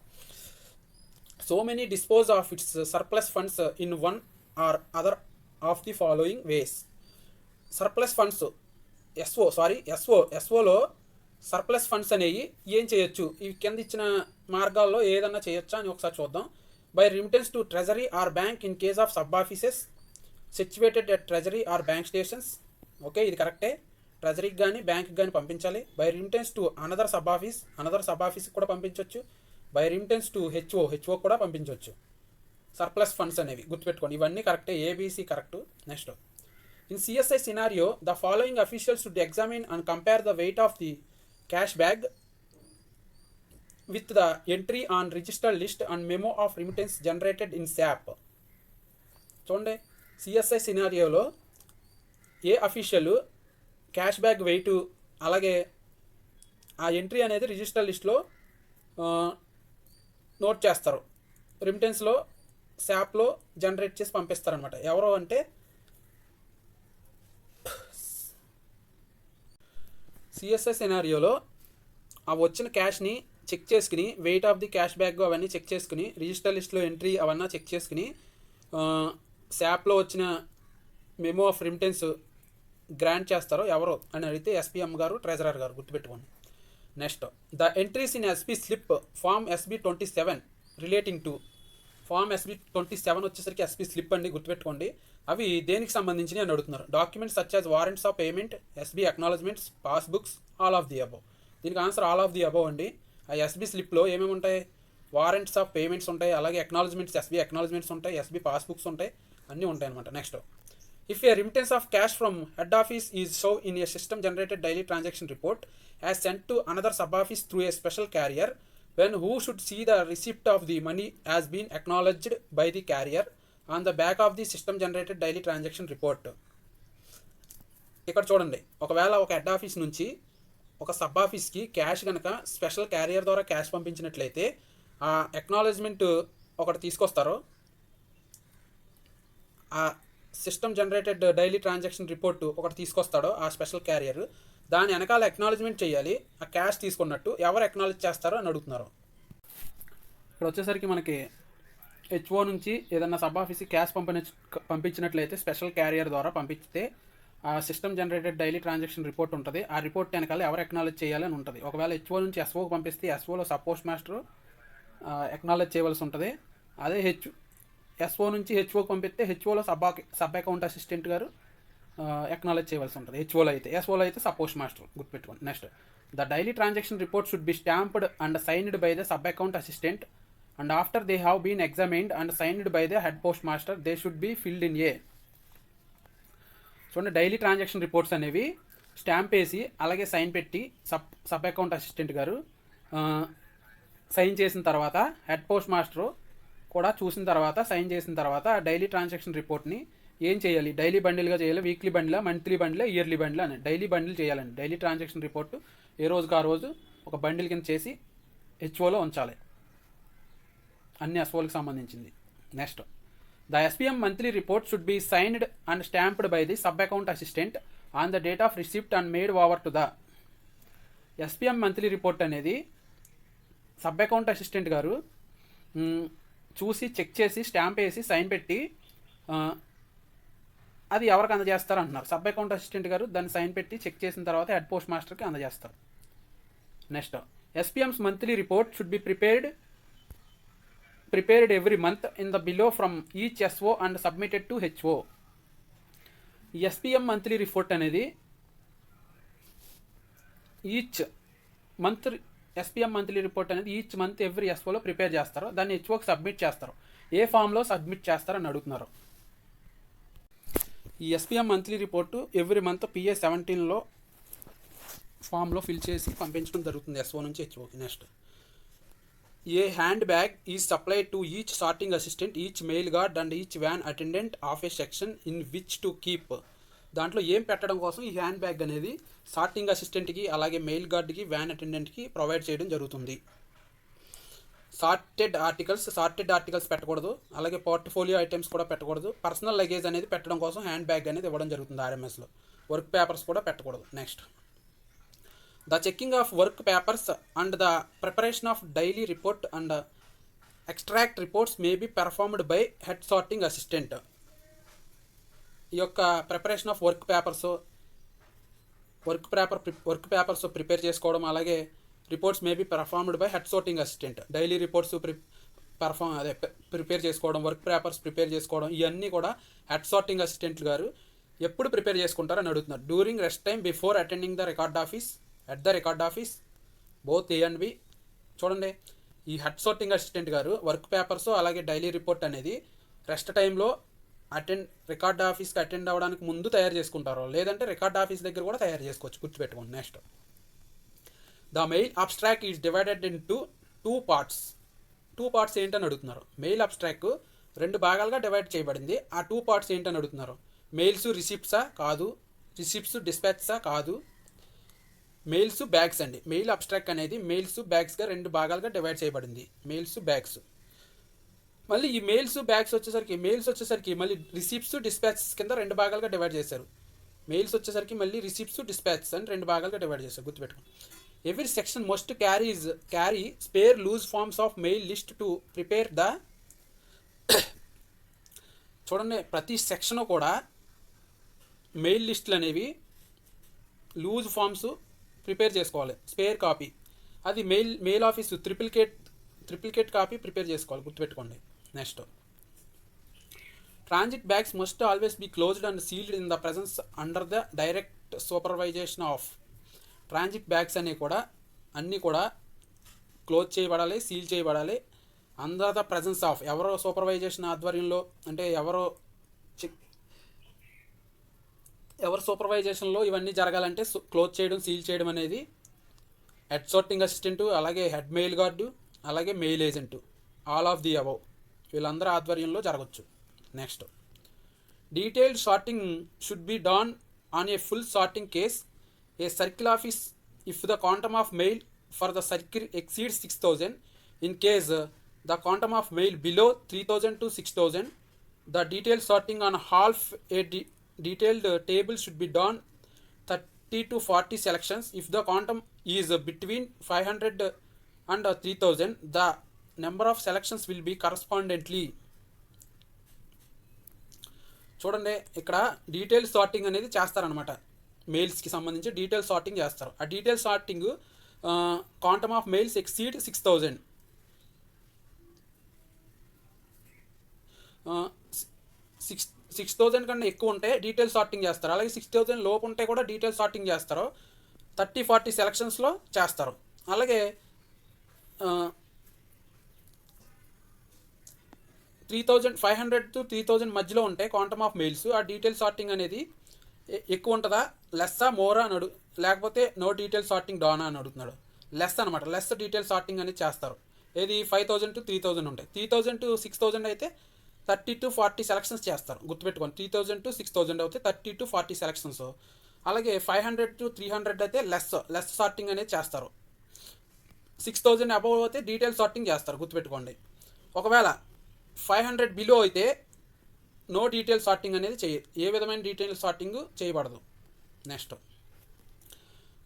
so many dispose of its surplus funds in one or other of the following ways. Surplus funds ఎస్ఓలో సర్ప్లస్ ఫండ్స్ అనేవి ఏం చేయొచ్చు? ఇవి కింద ఇచ్చిన మార్గాల్లో ఏదన్నా చేయొచ్చా అని ఒకసారి చూద్దాం. By remittance to treasury or bank in case of sub offices situated at treasury or bank stations. Okay, ఇది కరెక్టే. ట్రెజరీకి కానీ బ్యాంక్కి కానీ పంపించాలి. By remittance to another sub ఆఫీస్కి కూడా పంపించవచ్చు. బై రిమిటెన్స్ టు హెచ్ఓ కూడా పంపించవచ్చు. సర్ప్లస్ ఫండ్స్ అనేవి గుర్తుపెట్టుకోండి. ఇవన్నీ కరెక్టే, ABC correct. Next, in CSI scenario the following officials to examine and compare the weight of the cash bag with the entry on registered list and memo of remittance generated in SAP. చూడండి, CSI సినారియోలో ఏ official cash bag wait అలాగే ఆ entry అనేది register లిస్ట్లో note చేస్తారు, రెమిటెన్స్లో శాప్లో generate చేసి పంపిస్తారనమాట. ఎవరో అంటే CSI సినారియోలో ఆ వచ్చిన క్యాష్ని చెక్ చేసుకుని weight of the cash back అవన్నీ చెక్ చేసుకుని రిజిస్టర్ లిస్ట్లో ఎంట్రీ అవన్నీ చెక్ చేసుకుని శాప్లో వచ్చిన మెమో ఆఫ్ రెమిటెన్స్ గ్రాంట్ చేస్తారో ఎవరో అని అడిగితే ఎస్పీఎం గారు, ట్రెజరర్ గారు, గుర్తుపెట్టుకోండి. Next, the entries in SB slip form SB27 relating to form SB27 వచ్చేసరికి ఎస్బీ స్లిప్ అండి, గుర్తుపెట్టుకోండి. అవి దేనికి సంబంధించినవి అని అడుగుతున్నారు. Documents such as warrants of payment, SB acknowledgements, passbooks, all of the above. దీనికి answer all of the above అండి. ఆ ఎస్బీ స్లిప్లో ఏమేమి ఉంటాయి? వారెంట్స్ ఆఫ్ పేమెంట్స్ ఉంటాయి, అలాగే అక్నాలజ్మెంట్స్, ఎస్బీ అక్నాలజ్మెంట్స్ ఉంటాయి, ఎస్బీ పాస్బుక్స్ ఉంటాయి, అన్నీ ఉంటాయి అనమాట. Next, if A remittance of cash from head office is shown in a system generated daily transaction report as sent to another sub office through a special carrier, when who should see the receipt of the money has been acknowledged by the carrier on the back of the system generated daily transaction report. ఇక్కడ చూడండి, ఒకవేళ ఒక head office నుంచి ఒక sub ఆఫీస్కి cash కనుక special carrier ద్వారా cash పంపించినట్లయితే ఆ అక్నాలెడ్జ్మెంట్ ఒకటి తీసుకొస్తారో, ఆ system generated daily transaction report ఒకటి తీసుకొస్తాడో ఆ స్పెషల్ క్యారియర్, దాని వెనకాల అక్నాలెడ్జ్మెంట్ చేయాలి ఆ క్యాష్ తీసుకున్నట్టు. ఎవరు అక్నాలెడ్జ్ చేస్తారో అని అడుగుతున్నారు. ఇక్కడ వచ్చేసరికి మనకి హెచ్ఓ నుంచి ఏదన్నా సబ్ ఆఫీస్కి క్యాష్ పంపించినట్లయితే స్పెషల్ క్యారియర్ ద్వారా పంపిస్తే ఆ system generated daily transaction report ఉంటుంది. ఆ రిపోర్ట్ వెనకాల ఎవరు అక్నాలెడ్జ్ చేయాలని ఉంటుంది. ఒకవేళ హెచ్ఓ నుంచి ఎస్ఓకి పంపిస్తే ఎస్ఓలో సబ్ పోస్ట్ మాస్టర్ అక్నాలెడ్జ్ చేయవలసి ఉంటుంది. అదే ఎస్ఓ నుంచి హెచ్ఓకి పంపిస్తే హెచ్ఓలో సబ్ అకౌంట్ అసిస్టెంట్ గారు అక్నాలెడ్జ్ చేయవలసి ఉంటుంది. హెచ్ఓలో అయితే, ఎస్ఓలో అయితే సబ్ పోస్ట్ మాస్టర్, గుర్తుపెట్టుకోండి. Next, the daily transaction report should be stamped and signed by the sub account assistant and after they have been examined and signed by the head post master they should be filed in a. చూడండి, daily transaction reports అనేవి stamp వేసి అలాగే sign పెట్టి sub account assistant గారు sign చేసిన తర్వాత head post master కూడా చూసిన తర్వాత సైన్ చేసిన తర్వాత డైలీ ట్రాన్సాక్షన్ రిపోర్ట్ని ఏం చేయాలి? డైలీ బండిల్గా చేయాలి, వీక్లీ బండిలా, మంత్లీ బండిలా, ఇయర్లీ బండిలా అని డైలీ బండిల్ చేయాలండి. డైలీ ట్రాన్సాక్షన్ రిపోర్టు ఏ రోజుకి ఆ రోజు ఒక బండిల్ కింద చేసి హెచ్ఓలో ఉంచాలి, అన్ని ఎస్ఓలకు సంబంధించింది. Next, the SPM monthly report should B signed and stamped by the sub account assistant on the date of receipt and made over to the. SPM monthly report అనేది సబ్ అకౌంట్ అసిస్టెంట్ గారు చూసి check చేసి stamp వేసి sign పెట్టి అది ఎవరికి అందజేస్తారు అంటున్నారు. సబ్ అకౌంట్ అసిస్టెంట్ గారు దాన్ని సైన్ పెట్టి చెక్ చేసిన తర్వాత హెడ్ పోస్ట్ మాస్టర్కి అందజేస్తారు. Next, SPMs monthly report should be prepared every month in the below from each SO and submitted to HO. ఈ ఎస్పీఎం మంత్లీ రిపోర్ట్ అనేది each month SPM monthly report అనేది each month every ఎస్ఓలో prepare చేస్తారు, దాన్ని హెచ్ఓకి submit చేస్తారు. ఏ ఫామ్లో submit చేస్తారని అడుగుతున్నారు. ఈ SPM monthly report every month PA-17లో ఫామ్లో ఫిల్ చేసి పంపించడం జరుగుతుంది ఎస్ఓ నుంచి హెచ్ఓకి. Next, a hand bag is supplied to each sorting assistant, each mail guard and each van attendant of a section in which to keep. దాంట్లో ఏం పెట్టడం కోసం ఈ హ్యాండ్ బ్యాగ్ అనేది సార్టింగ్ అసిస్టెంట్కి అలాగే మెయిల్ గార్డ్కి వ్యాన్ అటెండెంట్కి ప్రొవైడ్ చేయడం జరుగుతుంది. సార్టెడ్ ఆర్టికల్స్ పెట్టకూడదు, అలాగే పోర్ట్ఫోలియో ఐటమ్స్ కూడా పెట్టకూడదు. పర్సనల్ లగేజ్ అనేది పెట్టడం కోసం హ్యాండ్ బ్యాగ్ అనేది ఇవ్వడం జరుగుతుంది ఆర్ఎంఎస్లో. వర్క్ పేపర్స్ కూడా పెట్టకూడదు. Next, the checking of work papers and the preparation of daily report and extract reports may be performed by head sorting assistant. ఈ యొక్క preparation of work papers prepare చేసుకోవడం, అలాగే reports may be performed by head sorting assistant. Daily reports prepare చేసుకోవడం, work papers prepare చేసుకోవడం, ఇవన్నీ కూడా head sorting assistant గారు ఎప్పుడు ప్రిపేర్ చేసుకుంటారని అడుగుతున్నారు. During rest time, before attending the record office, at the record office, both A and B. చూడండి, ఈ హెడ్ సార్టింగ్ అసిస్టెంట్ గారు వర్క్ పేపర్స్ అలాగే డైలీ రిపోర్ట్ అనేది రెస్ట్ టైంలో రికార్డ్ ఆఫీస్కి అటెండ్ అవ్వడానికి ముందు తయారు చేసుకుంటారు, లేదంటే రికార్డ్ ఆఫీస్ దగ్గర కూడా తయారు చేసుకోవచ్చు, గుర్తుపెట్టుకోండి. Next, the mail abstract is divided in two parts ఏంటని అడుగుతున్నారు. మెయిల్ అబ్స్ట్రాక్ట్ 2 భాగాలుగా డివైడ్ చేయబడింది. ఆ 2 పార్ట్స్ ఏంటని అడుగుతున్నారు. మెయిల్స్ రిసిప్ట్సా? కాదు. రిసిప్ట్స్ డిస్పాచ్సా? కాదు. మెయిల్స్ బ్యాగ్స్ అండి. మెయిల్ అబ్స్ట్రాక్ట్ అనేది మెయిల్స్ బ్యాగ్స్గా 2 భాగాలుగా డివైడ్ చేయబడింది. Mails bags. మళ్ళీ ఈ మెయిల్స్ వచ్చేసరికి మళ్ళీ రిసిప్ట్స్ డిస్పాచెస్ కింద 2 భాగాలుగా డివైడ్ చేశారు. మెయిల్స్ వచ్చేసరికి మళ్ళీ రిసిప్ట్స్ డిస్పాచెస్ అని 2 భాగాలుగా డివైడ్ చేశారు. గుర్తుపెట్టుకోండి. Every section must carry spare loose forms of mail list to prepare the చూడండి, ప్రతి సెక్షన్ కూడా మెయిల్ లిస్టులు అనేవి లూజ్ ఫామ్స్ ప్రిపేర్ చేసుకోవాలి. స్పేర్ కాపీ అది mail office triplicate copy prepare చేసుకోవాలి. గుర్తుపెట్టుకోండి. Next, transit bags must always be closed and sealed in the presence under the direct supervision of. Transit bags అన్నీ కూడా close చేయబడాలి, seal చేయబడాలి. Under the presence of ఎవరో సూపర్వైజేషన్ ఆధ్వర్యంలో, అంటే ఎవరు సూపర్వైజేషన్లో ఇవన్నీ జరగాలంటే క్లోజ్ చేయడం, సీల్ చేయడం అనేది హెడ్ సార్టింగ్ అసిస్టెంటు, అలాగే హెడ్ మెయిల్ గార్డు, అలాగే mail agent, all of the above వీళ్ళందరూ ఆధ్వర్యంలో జరగచ్చు. Next, detailed sorting should be done on a full sorting case a circle office if the quantum of mail for the circle exceed 6000. In case the quantum of mail below 3000 to 6000, the detailed sorting on half a detailed table should be done 30 to 40 selections. If the quantum is between 500 and 3000, the number of selections will be correspondently. చూడండి, ఇక్కడ detail sorting అనేది చేస్తారనమాట. మెయిల్స్కి సంబంధించి detail sorting చేస్తారు. ఆ detail sorting quantum of mails exceed 6000, 6000 కన్నా ఎక్కువ ఉంటే డీటెయిల్ సార్టింగ్ చేస్తారు. అలాగే 6000 లోపు ఉంటే కూడా డీటెయిల్ సార్టింగ్ చేస్తారు. 30-40 సెలక్షన్స్లో చేస్తారు. అలాగే 500 to 3000 మధ్యలో ఉంటే క్వాంటమ్ ఆఫ్ మెయిల్స్ ఆ డీటెయిల్ సార్టింగ్ అనేది ఎక్కువ ఉంటుందా, లెస్సా, మోరా అని లేకపోతే నో డీటెయిల్ సార్టింగ్ డానా అని అడుగుతున్నాడు. లెస్ అనమాట. లెస్ డీటెయిల్ సార్టింగ్ అనేది చేస్తారు. ఏది 5000 to 3000 ఉంటాయి. 3000 to 6000 అయితే 30 to 40 సెలక్షన్స్ చేస్తారు. గుర్తుపెట్టుకోండి. 3000 to 6000 అయితే 30 to 40 సెలక్షన్స్. అలాగే 500 to 300 అయితే లెస్ సార్టింగ్ అనేది చేస్తారు. 6000 అబవ్ అయితే డీటెయిల్ సార్టింగ్ చేస్తారు. గుర్తుపెట్టుకోండి. ఒకవేళ 500 బిలో అయితే నో డీటెయిల్ సార్టింగ్ అనేది ఏ విధమైన డీటెయిల్ సార్టింగ్ చేయబడదు. Next,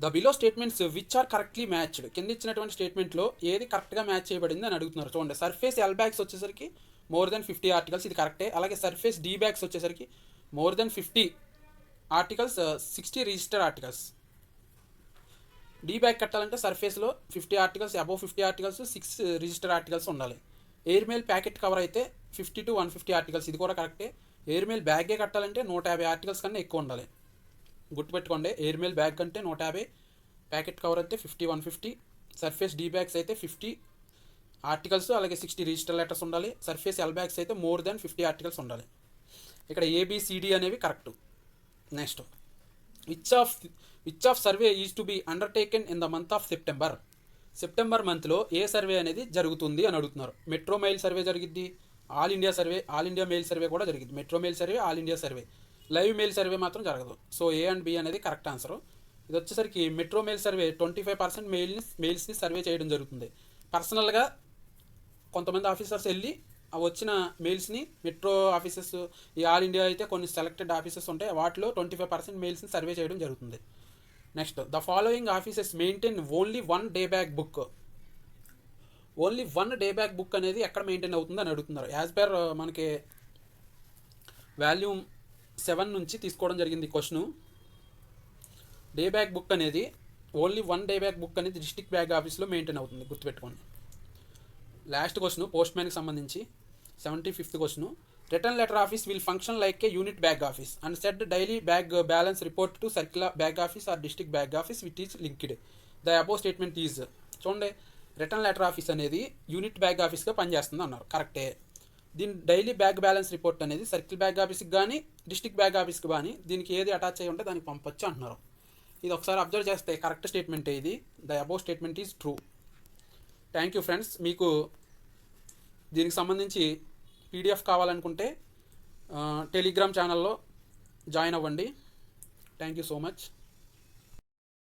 the below statements which are correctly matched. కింద ఇచ్చినటువంటి స్టేట్మెంట్లో ఏది కరెక్ట్గా మ్యాచ్ చేయబడింది అని అడుగుతున్నారు. చూడండి, సర్ఫేస్ ఎల్ బ్యాగ్స్ వచ్చేసరికి మోర్ దెన్ 50 ఆర్టికల్స్, ఇది కరెక్టే. అలాగే సర్ఫేస్ డి బ్యాగ్స్ వచ్చేసరికి more than 50 articles, 60 register articles. D bag కట్టాలంటే సర్ఫేస్లో 50 articles, above 50 articles, 6 register articles ఉండాలి. ఎయిర్ మెయిల్ ప్యాకెట్ కవర్ అయితే 50 to 150 ఆర్టికల్స్, ఇది కూడా కరెక్టే. ఎయిర్ మెయిల్ బ్యాగే కట్టాలంటే 150 ఆర్టికల్స్ కన్నా ఎక్కువ ఉండాలి. గుర్తుపెట్టుకోండి, ఎయిర్ మెయిల్ బ్యాగ్ కంటే 150, ప్యాకెట్ కవర్ అయితే 50-150, సర్ఫేస్ డి బ్యాగ్స్ అయితే 50 ఆర్టికల్స్, అలాగే 60 రిజిస్టర్ లెటర్స్ ఉండాలి. సర్ఫేస్ ఎల్ బ్యాగ్స్ అయితే మోర్ దెన్ 50 ఆర్టికల్స్ ఉండాలి. ఇక్కడ ఏబిసిడి అనేవి correct. Next, which of survey is to be undertaken in the month of September. September మంత్లో ఏ సర్వే అనేది జరుగుతుంది అని అడుగుతున్నారు. మెట్రో మెయిల్ సర్వే జరిగిద్ది, ఆల్ ఇండియా మెయిల్ సర్వే కూడా జరిగింది. Metro mail survey, all India survey, live mail survey మాత్రం జరగదు. సో ఏ అండ్ బి అనేది కరెక్ట్ ఆన్సర్. ఇది వచ్చేసరికి మెట్రో మెయిల్ సర్వే 25% మెయిల్స్ని సర్వే చేయడం జరుగుతుంది. పర్సనల్గా కొంతమంది ఆఫీసర్స్ వెళ్ళి వచ్చిన మెయిల్స్ని, మెట్రో ఆఫీసెస్, ఈ ఆల్ ఇండియా అయితే కొన్ని సెలెక్టెడ్ ఆఫీసెస్ ఉంటాయి, వాటిలో 25% మెయిల్స్ని సర్వే చేయడం జరుగుతుంది. Next, the following offices maintain only 1 day back book. Only 1 day back book అనేది ఎక్కడ మెయింటైన్ అవుతుంది అని అడుగుతున్నారు. యాజ్ పర్ మనకి వాల్యూమ్ 7 నుంచి తీసుకోవడం జరిగింది క్వశ్చను. డే బ్యాక్ బుక్ అనేది ఓన్లీ 1 డే బ్యాక్ బుక్ అనేది డిస్ట్రిక్ట్ బ్యాగ్ ఆఫీస్లో మెయింటైన్ అవుతుంది. గుర్తుపెట్టుకోండి. లాస్ట్ క్వశ్చన్ పోస్ట్ మ్యాన్కి సంబంధించి 75th question. Return letter office will function like a unit bag office and set daily bag balance report to circle bag office or district bag office which is linked. The above statement is. చూడండి, return letter office అనేది unit bag ఆఫీస్గా పనిచేస్తుంది అన్నారు. కరెక్టే. దీని daily bag balance report అనేది circle bag ఆఫీస్కి కానీ డిస్ట్రిక్ట్ బ్యాగ్ ఆఫీస్కి కానీ దీనికి ఏది అటాచ్ అయ్యి ఉంటే దానికి పంపొచ్చు అంటున్నారు. ఇది ఒకసారి అబ్జర్వ్ చేస్తే కరెక్ట్ స్టేట్మెంట్ ఇది. The above statement is true. Thank you friends. మీకు దీనికి సంబంధించి పీడిఎఫ్ కావాలనుకుంటే టెలిగ్రామ్ ఛానల్లో జాయిన్ అవ్వండి. Thank you so much.